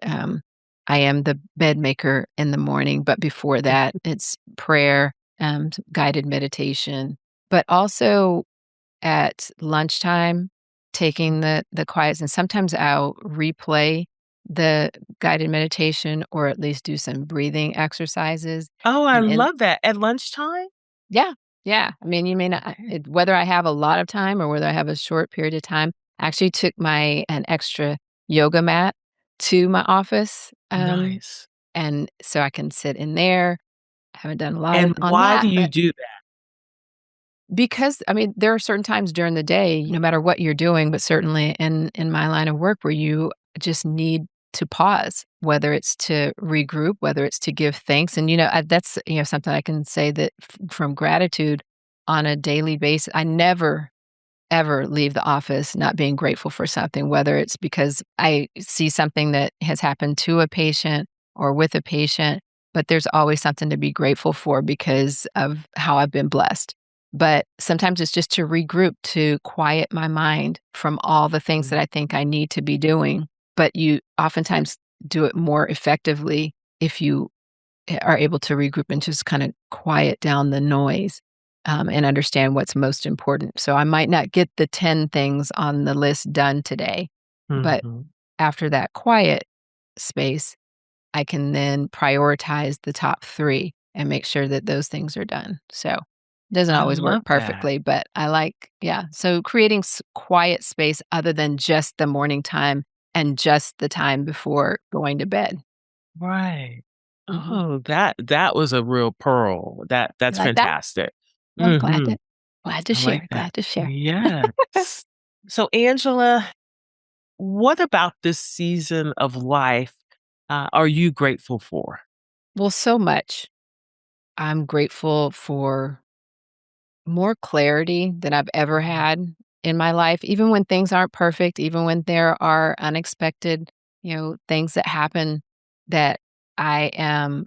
Speaker 2: I am the bed maker in the morning, but before that, it's prayer, guided meditation, but also at lunchtime, taking the quiets, and sometimes I'll replay the guided meditation or at least do some breathing exercises,
Speaker 3: Oh, I
Speaker 2: and in
Speaker 3: love that. At lunchtime?
Speaker 2: yeah, yeah. I mean, you may not
Speaker 3: Okay.
Speaker 2: whether I have a lot of time or whether I have a short period of time, I actually took my an extra yoga mat to my office,
Speaker 3: Nice.
Speaker 2: and so I can sit in there. I haven't done a lot
Speaker 3: And
Speaker 2: of on
Speaker 3: why do
Speaker 2: that,
Speaker 3: you
Speaker 2: but
Speaker 3: do that?
Speaker 2: because, I mean, there are certain times during the day, no matter what you're doing, but certainly in my line of work where you just need to pause, whether it's to regroup, whether it's to give thanks, and, that's, something I can say that from gratitude on a daily basis, I never ever leave the office not being grateful for something, whether it's because I see something that has happened to a patient or with a patient, but there's always something to be grateful for because of how I've been blessed. But sometimes it's just to regroup, to quiet my mind from all the things
Speaker 3: Mm,
Speaker 2: that I think I need to be doing. But you oftentimes do it more effectively if you are able to regroup and just kind of quiet down the noise, and understand what's most important. So I might not get the 10 things on the list done today, but
Speaker 3: mhm.
Speaker 2: after that quiet space, I can then prioritize the top 3 and make sure that those things are done. So it doesn't
Speaker 3: I
Speaker 2: always work
Speaker 3: love that.
Speaker 2: perfectly, but I like, yeah. So creating quiet space other than just the morning time and just the time before going to bed.
Speaker 3: Right.
Speaker 2: Mhm.
Speaker 3: Oh, that was a real pearl.
Speaker 2: You
Speaker 3: That's
Speaker 2: like that?
Speaker 3: fantastic.
Speaker 2: Well, glad
Speaker 3: Mhm.
Speaker 2: to glad to
Speaker 3: I like
Speaker 2: share,
Speaker 3: that.
Speaker 2: glad to share.
Speaker 3: Yes. So, Angela, what about this season of life, are you grateful for?
Speaker 2: Well, so much. I'm grateful for more clarity than I've ever
Speaker 3: Mhm.
Speaker 2: had in my life, even when things aren't perfect, even when there are unexpected, things that happen that I am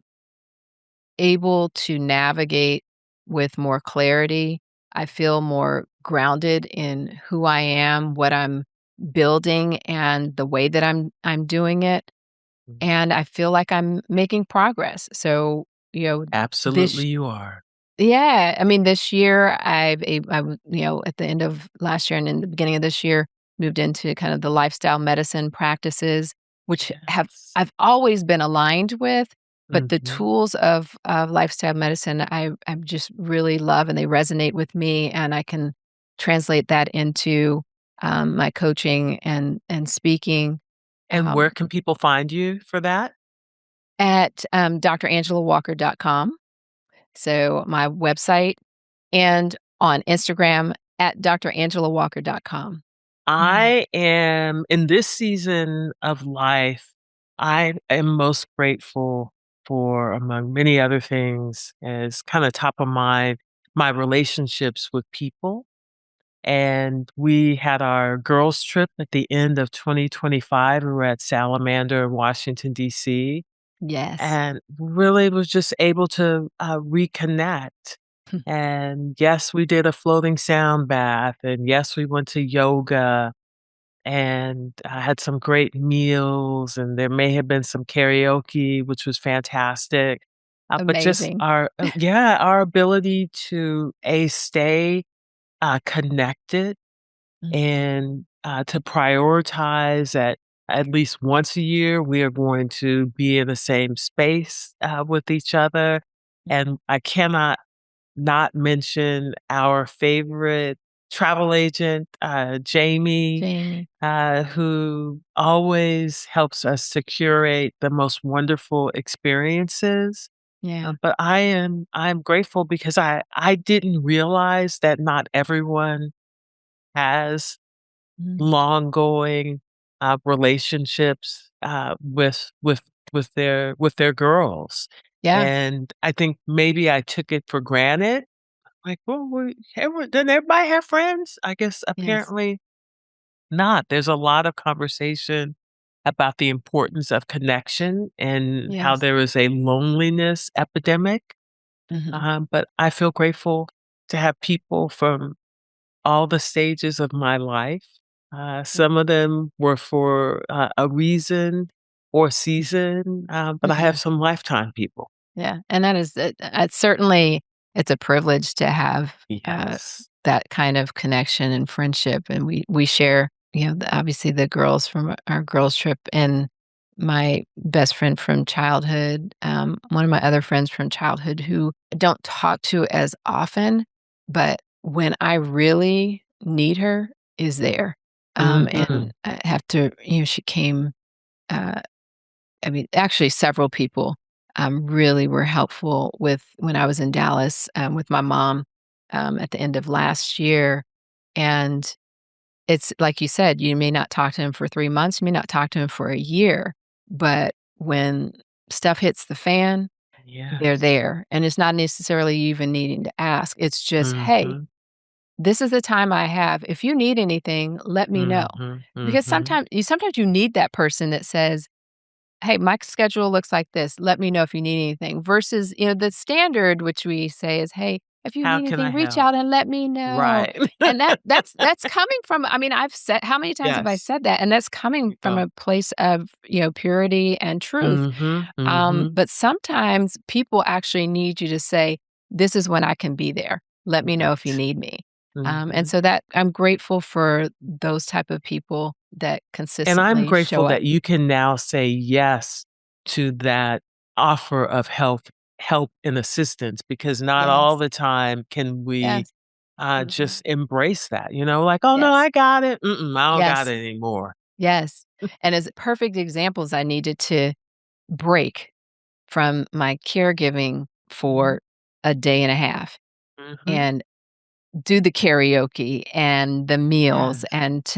Speaker 2: able to navigate with more clarity. I feel more grounded in who I am, what I'm building and the way that I'm doing it,
Speaker 3: Mhm.
Speaker 2: and I feel like I'm making progress. So, this
Speaker 3: Absolutely, you are.
Speaker 2: yeah, I mean, this year at the end of last year and in the beginning of this year, moved into kind of the lifestyle medicine practices, which have
Speaker 3: Yes.
Speaker 2: I've always been aligned with, but the
Speaker 3: Mhm.
Speaker 2: tools of lifestyle medicine I just really love and they resonate with me, and I can translate that into my coaching and speaking
Speaker 3: And
Speaker 2: um,
Speaker 3: where can people find you for that?
Speaker 2: at drangela.walker.com. So my website and on Instagram at drangela.walker.com. Mhm.
Speaker 3: I am in this season of life, I am most grateful for, among many other things, as kind of top of mind, my relationships with people. And we had our girls' trip at the end of 2025. We were at Salamander in Washington, D.C.,
Speaker 2: Yes.
Speaker 3: and really was just able to reconnect. And yes, we did a floating sound bath. And yes, we went to yoga and I had some great meals. And there may have been some karaoke, which was fantastic. But just
Speaker 2: Amazing.
Speaker 3: yeah, our ability to stay connected
Speaker 2: Mhm.
Speaker 3: and to prioritize at least once a year, we are going to be in the same space with each other. And I cannot not mention our favorite travel agent, Jamie,
Speaker 2: Jamie.
Speaker 3: who always helps us to curate the most wonderful experiences.
Speaker 2: Yeah.
Speaker 3: But I'm grateful because I didn't realize that not everyone has
Speaker 2: Mhm.
Speaker 3: long going relationships with their girls.
Speaker 2: Yeah.
Speaker 3: And I think maybe I took it for granted. Like, well, doesn't everybody have friends? I guess
Speaker 2: Yes.
Speaker 3: apparently not. There's a lot of conversation about the importance of connection and how
Speaker 2: Yes.
Speaker 3: there is a loneliness epidemic.
Speaker 2: Mhm.
Speaker 3: But I feel grateful to have people from all the stages of my life. Some of them were for a reason or season, but I have
Speaker 2: Mhm.
Speaker 3: some lifetime people.
Speaker 2: Yeah, and that is it's certainly it's a privilege to have,
Speaker 3: Yes.
Speaker 2: that kind of connection and friendship, and we share, obviously the girls from our girls trip and my best friend from childhood, one of my other friends from childhood who I don't talk to as often, but when I really need her is there, and
Speaker 3: Mhm.
Speaker 2: I have to she came, uh I mean, actually, several people really were helpful with when I was in Dallas with my mom at the end of last year. And it's like you said, you may not talk to him for 3 months, you may not talk to him for a year, but when stuff hits the fan, they're
Speaker 3: Yes.
Speaker 2: there. And it's not necessarily you even needing to ask. It's just, hey,
Speaker 3: Mhm.
Speaker 2: this is the time I have. If you need anything, let me know.
Speaker 3: Mhm.
Speaker 2: Because
Speaker 3: Mhm.
Speaker 2: sometimes you need that person that says, "Hey, my schedule looks like this. Let me know if you need anything." Versus, the standard, which we say is, "Hey, if you
Speaker 3: How
Speaker 2: need
Speaker 3: can I
Speaker 2: anything, reach
Speaker 3: help?
Speaker 2: out and let me know."
Speaker 3: Right.
Speaker 2: And that's coming from I mean, I've said how many times have I
Speaker 3: Yes.
Speaker 2: said that? And that's coming from
Speaker 3: Oh.
Speaker 2: a place of, purity and truth.
Speaker 3: Mhm. Mhm.
Speaker 2: But sometimes people actually need you to say, "This is when I can be there. Let me know if you
Speaker 3: Right.
Speaker 2: need me." And
Speaker 3: Mhm.
Speaker 2: so that I'm grateful for those type of people that
Speaker 3: And I'm
Speaker 2: consistently
Speaker 3: grateful
Speaker 2: show up.
Speaker 3: that you can now say yes to that offer of help and assistance because not all
Speaker 2: Yes.
Speaker 3: the time can we
Speaker 2: Yes. Mhm.
Speaker 3: just embrace that, like, oh no,
Speaker 2: Yes.
Speaker 3: I got it. Mm-mm, I don't got
Speaker 2: Yes.
Speaker 3: it anymore.
Speaker 2: Yes. And as perfect examples, I needed to break from my caregiving
Speaker 3: Mhm.
Speaker 2: for a day and a half
Speaker 3: Mhm.
Speaker 2: and do the karaoke and the meals
Speaker 3: Yes.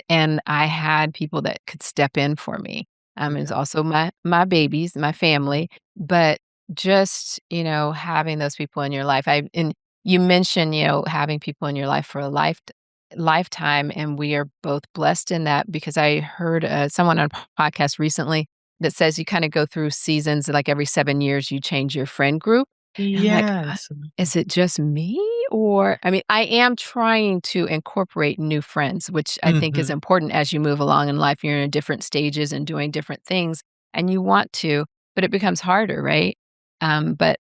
Speaker 2: and I had people that could step in for me. It's
Speaker 3: Yeah.
Speaker 2: also my babies, my
Speaker 3: Mhm.
Speaker 2: family, but just, having those people in your life. And you mentioned, having people in your life for a lifetime, and we are both blessed in that because I heard someone on a podcast recently that says you kind of go through seasons, like every 7 years, you change your friend group. And I'm like,
Speaker 3: Yes.
Speaker 2: is it just me or I mean, I am trying to incorporate new friends, which I think is
Speaker 3: Mhm.
Speaker 2: important as you move along in life. You're in different stages and doing different things, and you want to, but it becomes harder, right? But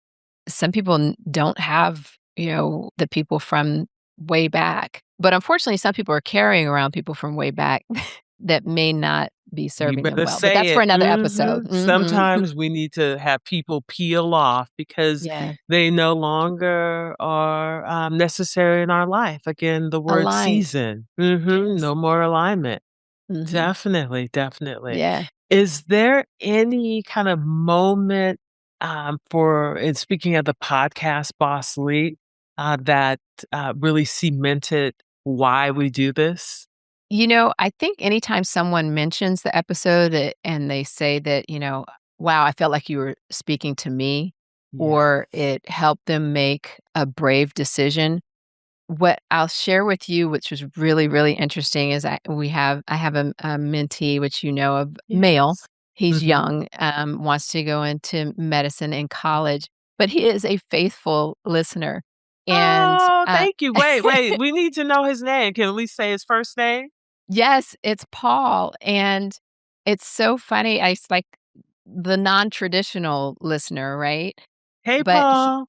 Speaker 2: some people don't have, the people from way back. But unfortunately, some people are carrying around people from way back that may not be
Speaker 3: You
Speaker 2: serving them
Speaker 3: better
Speaker 2: well. But
Speaker 3: say
Speaker 2: that's for
Speaker 3: it.
Speaker 2: another episode.
Speaker 3: Mhm.
Speaker 2: Mhm.
Speaker 3: Sometimes we need to have people peel off because
Speaker 2: Yeah.
Speaker 3: they no longer are, necessary in our life. Again, the word
Speaker 2: Aligned.
Speaker 3: season. Mhm.
Speaker 2: Yes.
Speaker 3: No more alignment.
Speaker 2: Mhm.
Speaker 3: Definitely, definitely.
Speaker 2: Yeah.
Speaker 3: Is there any kind of moment, for and speaking of the podcast Boss Leap, that, really cemented why we do this?
Speaker 2: I think anytime someone mentions the episode and they say that, wow, I felt like you were speaking to me, or
Speaker 3: Yes.
Speaker 2: it helped them make a brave decision. What I'll share with you, which was really, really interesting, is I have a mentee, which of, male.
Speaker 3: Yes.
Speaker 2: He's
Speaker 3: Mhm.
Speaker 2: young, wants to go into medicine in college, but he is a faithful listener. And
Speaker 3: Oh, thank you. Wait, we need to know his name. Can we say his first name?
Speaker 2: yes, it's Paul, and it's so funny. It's like the non-traditional listener, right?
Speaker 3: Hey,
Speaker 2: But he
Speaker 3: Paul.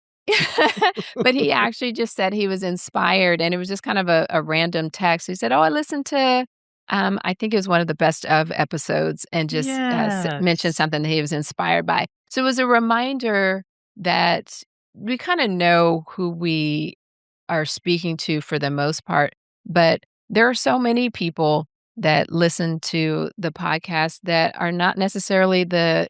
Speaker 2: but he actually just said he was inspired, and it was just kind of a random text. He said, "Oh, I listened to, I think it was one of the best of episodes," and just, mentioned
Speaker 3: Yes.
Speaker 2: something that he was inspired by. So it was a reminder that we kinda know who we are speaking to for the most part, but there are so many people that listen to the podcast that are not necessarily the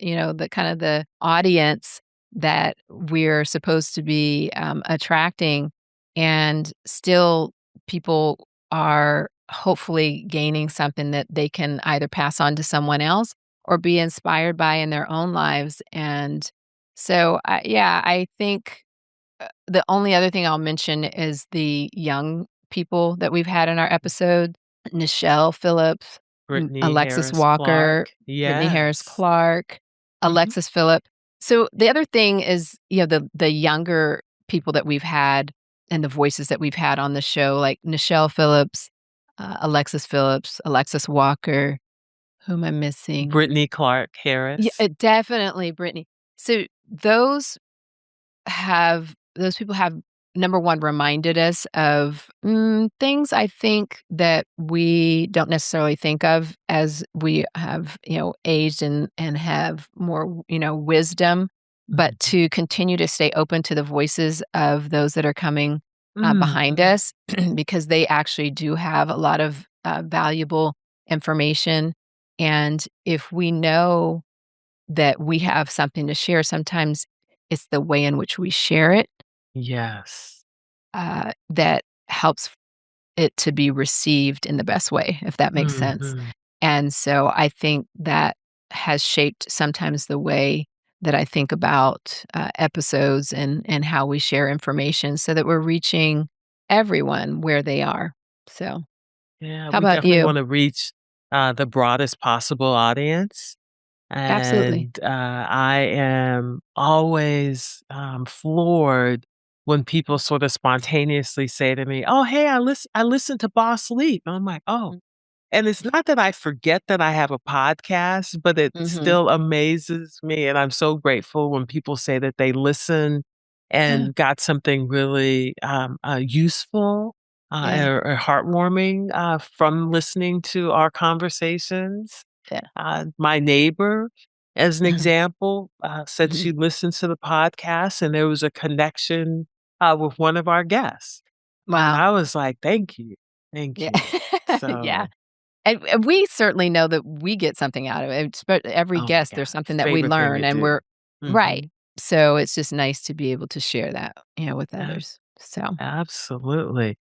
Speaker 2: kind of the audience that we're supposed to be attracting, and still people are hopefully gaining something that they can either pass on to someone else or be inspired by in their own lives. And so yeah, I think the only other thing I'll mention is the young people that we've had in our episode: Nichelle Phillips,
Speaker 3: Brittany
Speaker 2: Alexis
Speaker 3: Harris
Speaker 2: Walker,
Speaker 3: Clark.
Speaker 2: Brittany Harris
Speaker 3: Yes.
Speaker 2: Clark,
Speaker 3: Mhm.
Speaker 2: Alexis Phillip. So the other thing is, the younger people that we've had and the voices that we've had on the show, like Nichelle Phillips, Alexis Phillips, Alexis Walker. Who am I missing?
Speaker 3: Brittany Clark
Speaker 2: Yeah,
Speaker 3: Harris.
Speaker 2: definitely Brittany. So those those people have, number 1, reminded us of, things I think that we don't necessarily think of as we have, aged and have more, wisdom, but
Speaker 3: Mhm.
Speaker 2: to continue to stay open to the voices of those that are coming, behind
Speaker 3: Mhm.
Speaker 2: us, because they actually do have a lot of, valuable information, and if we know that we have something to share, sometimes it's the way in which we share it,
Speaker 3: Yes.
Speaker 2: that helps it to be received in the best way, if that makes sense.
Speaker 3: Mhm.
Speaker 2: And so I think that has shaped sometimes the way that I think about, episodes and how we share information so that we're reaching everyone where they are. So,
Speaker 3: Yeah,
Speaker 2: how
Speaker 3: we
Speaker 2: about
Speaker 3: definitely
Speaker 2: you?
Speaker 3: wanna reach, the broadest possible audience,
Speaker 2: Absolutely.
Speaker 3: and, I am always, floored when people sort of spontaneously say to me, "Oh, hey, I listened to Boss Leap." And I'm like, "Oh." And it's not that I forget that I have a podcast, but it
Speaker 2: Mhm.
Speaker 3: still amazes me, and I'm so grateful when people say that they listen
Speaker 2: Yeah,
Speaker 3: and got something really, useful,
Speaker 2: yeah,
Speaker 3: or heartwarming, from listening to our conversations.
Speaker 2: yeah.
Speaker 3: My neighbor, as an example, said
Speaker 2: Mhm.
Speaker 3: she listened to the podcast and there was a connection, with one of our guests, and
Speaker 2: Wow.
Speaker 3: I was like, "Thank you. Thank
Speaker 2: Yeah.
Speaker 3: you."
Speaker 2: Yeah.
Speaker 3: So
Speaker 2: And we certainly know that we get something out of it. Every
Speaker 3: oh my
Speaker 2: guest, there's
Speaker 3: god,
Speaker 2: something that we
Speaker 3: favorite thing
Speaker 2: learn,
Speaker 3: to
Speaker 2: and
Speaker 3: do.
Speaker 2: we're right.
Speaker 3: Mhm.
Speaker 2: So it's just nice to be able to share that, with
Speaker 3: Ab
Speaker 2: others. So,
Speaker 3: absolutely.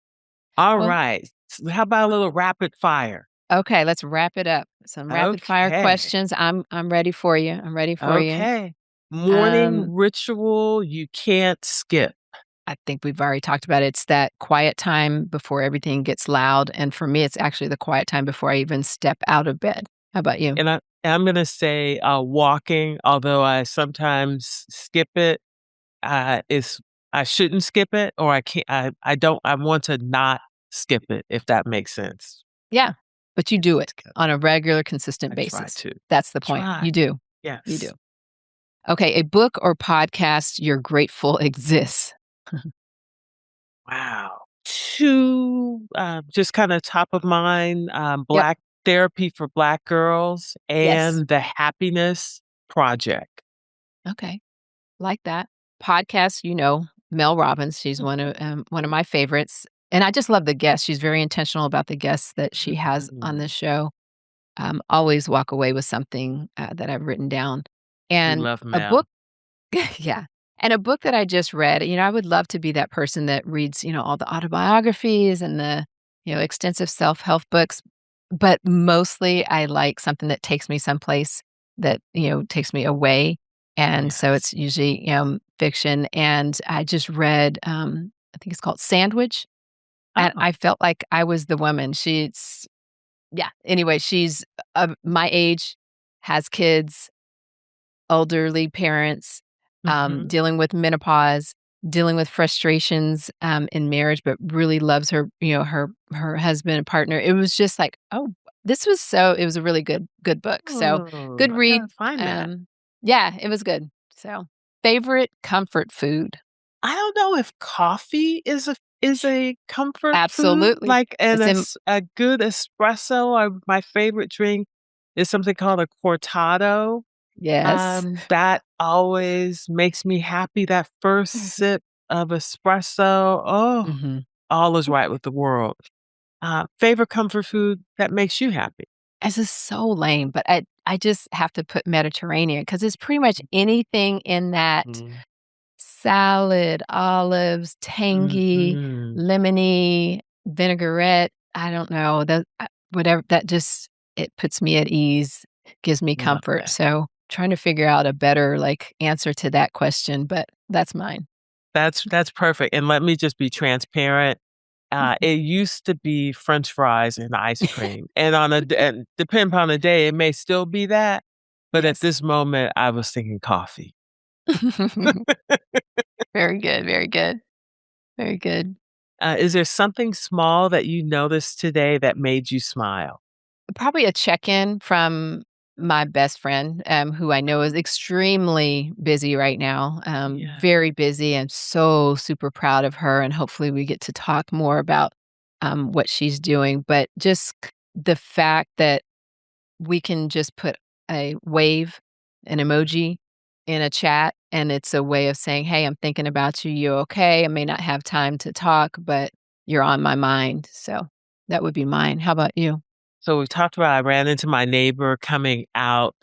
Speaker 2: well,
Speaker 3: Alright, how about a little rapid fire?
Speaker 2: okay, let's wrap it up. Some rapid fire
Speaker 3: Okay,
Speaker 2: questions. I'm ready for you. I'm ready for you.
Speaker 3: okay.
Speaker 2: Um,
Speaker 3: Morning ritual you can't skip,
Speaker 2: I think we've already talked about it. It's that quiet time before everything gets loud, and for me, it's actually the quiet time before I even step out of bed. How about you?
Speaker 3: and I'm gonna say, walking, although I sometimes skip it, it's I shouldn't skip it, or I can't. I don't. I want to not skip it, if that makes sense.
Speaker 2: Yeah, but you
Speaker 3: Get
Speaker 2: do
Speaker 3: them
Speaker 2: it
Speaker 3: together.
Speaker 2: on a regular, consistent
Speaker 3: I try
Speaker 2: basis.
Speaker 3: to.
Speaker 2: That's the point.
Speaker 3: Try.
Speaker 2: You do. You do.
Speaker 3: Yes.
Speaker 2: Okay, a book or podcast you're grateful exists.
Speaker 3: Wow. 2, just kinda top of mind,
Speaker 2: Yep.
Speaker 3: Black Therapy for Black Girls
Speaker 2: Yes.
Speaker 3: and The Happiness Project.
Speaker 2: Okay. Like that. Podcast, Mel Robbins, she's one of my favorites, and I just love the guests. She's very intentional about the guests that she has on
Speaker 3: Mhm.
Speaker 2: this show. Always walk away with something, that I've written down.
Speaker 3: We
Speaker 2: And
Speaker 3: love
Speaker 2: a book
Speaker 3: Mel.
Speaker 2: yeah, and a book that I just read, I would love to be that person that reads, all the autobiographies and the, extensive self-help books, but mostly I like something that takes me someplace that, takes me away, and so
Speaker 3: Yes.
Speaker 2: it's usually, fiction, and I just read, I think it's called Sandwich, and
Speaker 3: Oh,
Speaker 2: I felt like I was the woman. She's yeah, anyway, she's of my age, has kids, elderly parents,
Speaker 3: mhm.
Speaker 2: dealing with menopause, dealing with frustrations, in marriage, but really loves her husband and partner. It was just like, "Oh, it was a really good book." So,
Speaker 3: Oh,
Speaker 2: good
Speaker 3: I
Speaker 2: read.
Speaker 3: gotta find that.
Speaker 2: Yeah, it was good. So, favorite comfort food?
Speaker 3: I don't know if coffee is a comfort food,
Speaker 2: Absolutely.
Speaker 3: like, and
Speaker 2: It's in
Speaker 3: a good espresso, or my favorite drink is something called a cortado.
Speaker 2: Yes.
Speaker 3: That always makes me happy, that first sip of espresso, oh,
Speaker 2: Mhm.
Speaker 3: all is right with the world. Favorite comfort food that makes you happy?
Speaker 2: This is so lame, but I just have to put Mediterranean because it's pretty much anything in that
Speaker 3: Mm.
Speaker 2: salad, olives, tangy,
Speaker 3: Mhm.
Speaker 2: lemony, vinaigrette. I don't know, whatever that just it puts me at ease, gives me
Speaker 3: Love
Speaker 2: comfort.
Speaker 3: that.
Speaker 2: So, trying to figure out a better, answer to that question, but that's mine.
Speaker 3: That's perfect, and let me just be transparent.
Speaker 2: Mhm.
Speaker 3: It used to be french fries and ice cream, and on a d and depending upon the day, it may still be that, but at
Speaker 2: Yes.
Speaker 3: this moment, I was thinking coffee.
Speaker 2: Very good, very good, very good.
Speaker 3: Is there something small that you noticed today that made you smile?
Speaker 2: Probably a check-in from my best friend, who I know is extremely busy right now,
Speaker 3: Yeah.
Speaker 2: very busy, and so super proud of her, and hopefully we get to talk more about, what she's doing, but just the fact that we can just put a wave, an emoji in a chat, and it's a way of saying, "Hey, I'm thinking about you. You okay? I may not have time to talk, but you're on my mind." So, that would be mine. How about you?
Speaker 3: So we talked about I ran into my neighbor coming out,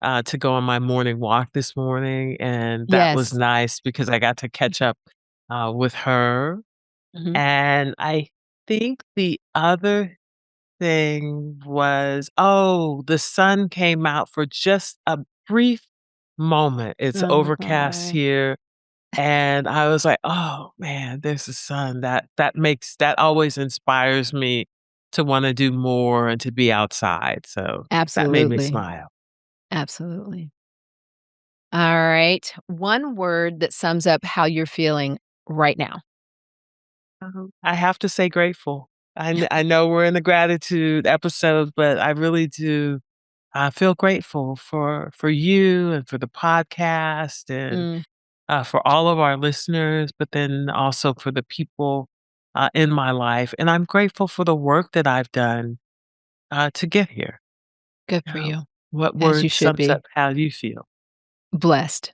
Speaker 3: to go on my morning walk this morning, and that was
Speaker 2: Yes.
Speaker 3: nice because I got to catch up, with her,
Speaker 2: Mhm.
Speaker 3: and I think the other thing was, oh, the sun came out for just a brief moment. It's overcast
Speaker 2: Oh,
Speaker 3: here, and I was like, "Oh, man, there's the sun." That always inspires me to wanna do more and to be outside, so that made me
Speaker 2: absolutely,
Speaker 3: smile.
Speaker 2: absolutely. Alright, one word that sums up how you're feeling right now.
Speaker 3: I have to say grateful. I know we're in the gratitude episode, but I really do, feel grateful for you and for the podcast and,
Speaker 2: Mm,
Speaker 3: for all of our listeners, but then also for the people, in my life, and I'm grateful for the work that I've done, to get here.
Speaker 2: good for
Speaker 3: Um,
Speaker 2: you,
Speaker 3: what
Speaker 2: as you
Speaker 3: word
Speaker 2: should
Speaker 3: sums
Speaker 2: be.
Speaker 3: up how you feel?
Speaker 2: Blessed,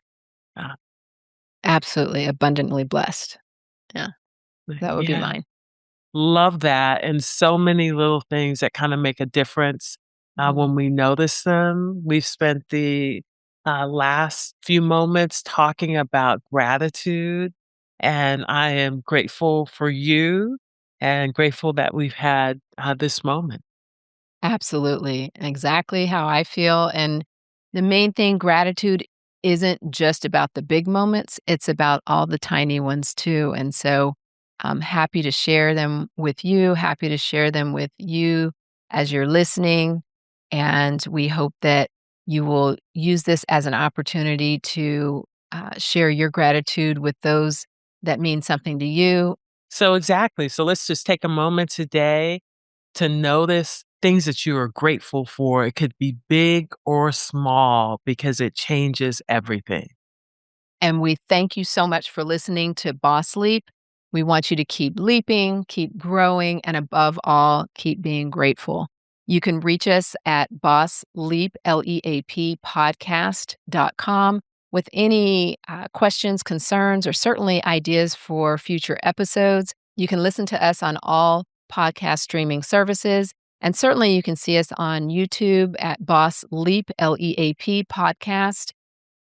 Speaker 3: Uh,
Speaker 2: absolutely abundantly blessed. Yeah, that would be
Speaker 3: yeah,
Speaker 2: mine.
Speaker 3: love that, and so many little things that kinda make a difference,
Speaker 2: Mhm.
Speaker 3: when we notice them. We've spent the, last few moments talking about gratitude, and I am grateful for you and grateful that we've had, this moment.
Speaker 2: Absolutely, exactly how I feel, and the main thing, gratitude isn't just about the big moments, it's about all the tiny ones too, and so I'm happy to share them with you, happy to share them with you as you're listening, and we hope that you will use this as an opportunity to, share your gratitude with those that means something to you.
Speaker 3: So exactly. So let's just take a moment today to notice things that you are grateful for. It could be big or small because it changes everything.
Speaker 2: And we thank you so much for listening to Boss Leap. We want you to keep leaping, keep growing, and above all, keep being grateful. You can reach us at bossleap, L-E-A-P, podcast.com with any questions, concerns, or certainly ideas for future episodes. You can listen to us on all podcast streaming services. And certainly you can see us on YouTube at Boss Leap, L-E-A-P, podcast.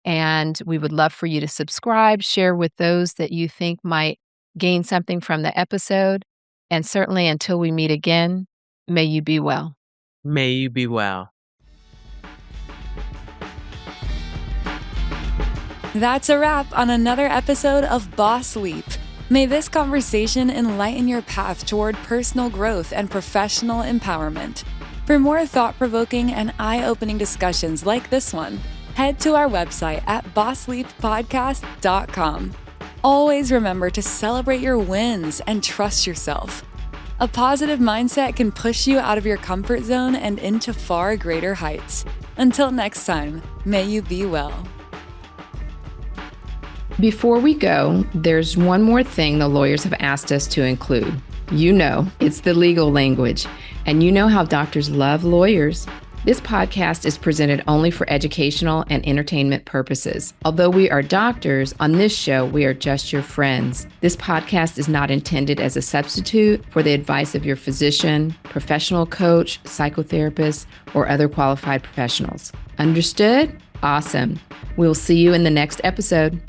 Speaker 2: And we would love for you to subscribe, share with those that you think might gain something from the episode. And certainly until we meet again, may you be well.
Speaker 3: May you be well.
Speaker 1: That's a wrap on another episode of Boss Leap. May this conversation enlighten your path toward personal growth and professional empowerment. For more thought-provoking and eye-opening discussions like this one, head to our website at bossleappodcast.com. Always remember to celebrate your wins and trust yourself. A positive mindset can push you out of your comfort zone and into far greater heights. Until next time, may you be well.
Speaker 2: Before we go, there's one more thing the lawyers have asked us to include. You know, it's the legal language, and you know how doctors love lawyers. This podcast is presented only for educational and entertainment purposes. Although we are doctors, on this show, we are just your friends. This podcast is not intended as a substitute for the advice of your physician, professional coach, psychotherapist, or other qualified professionals. Understood? Awesome. We'll see you in the next episode.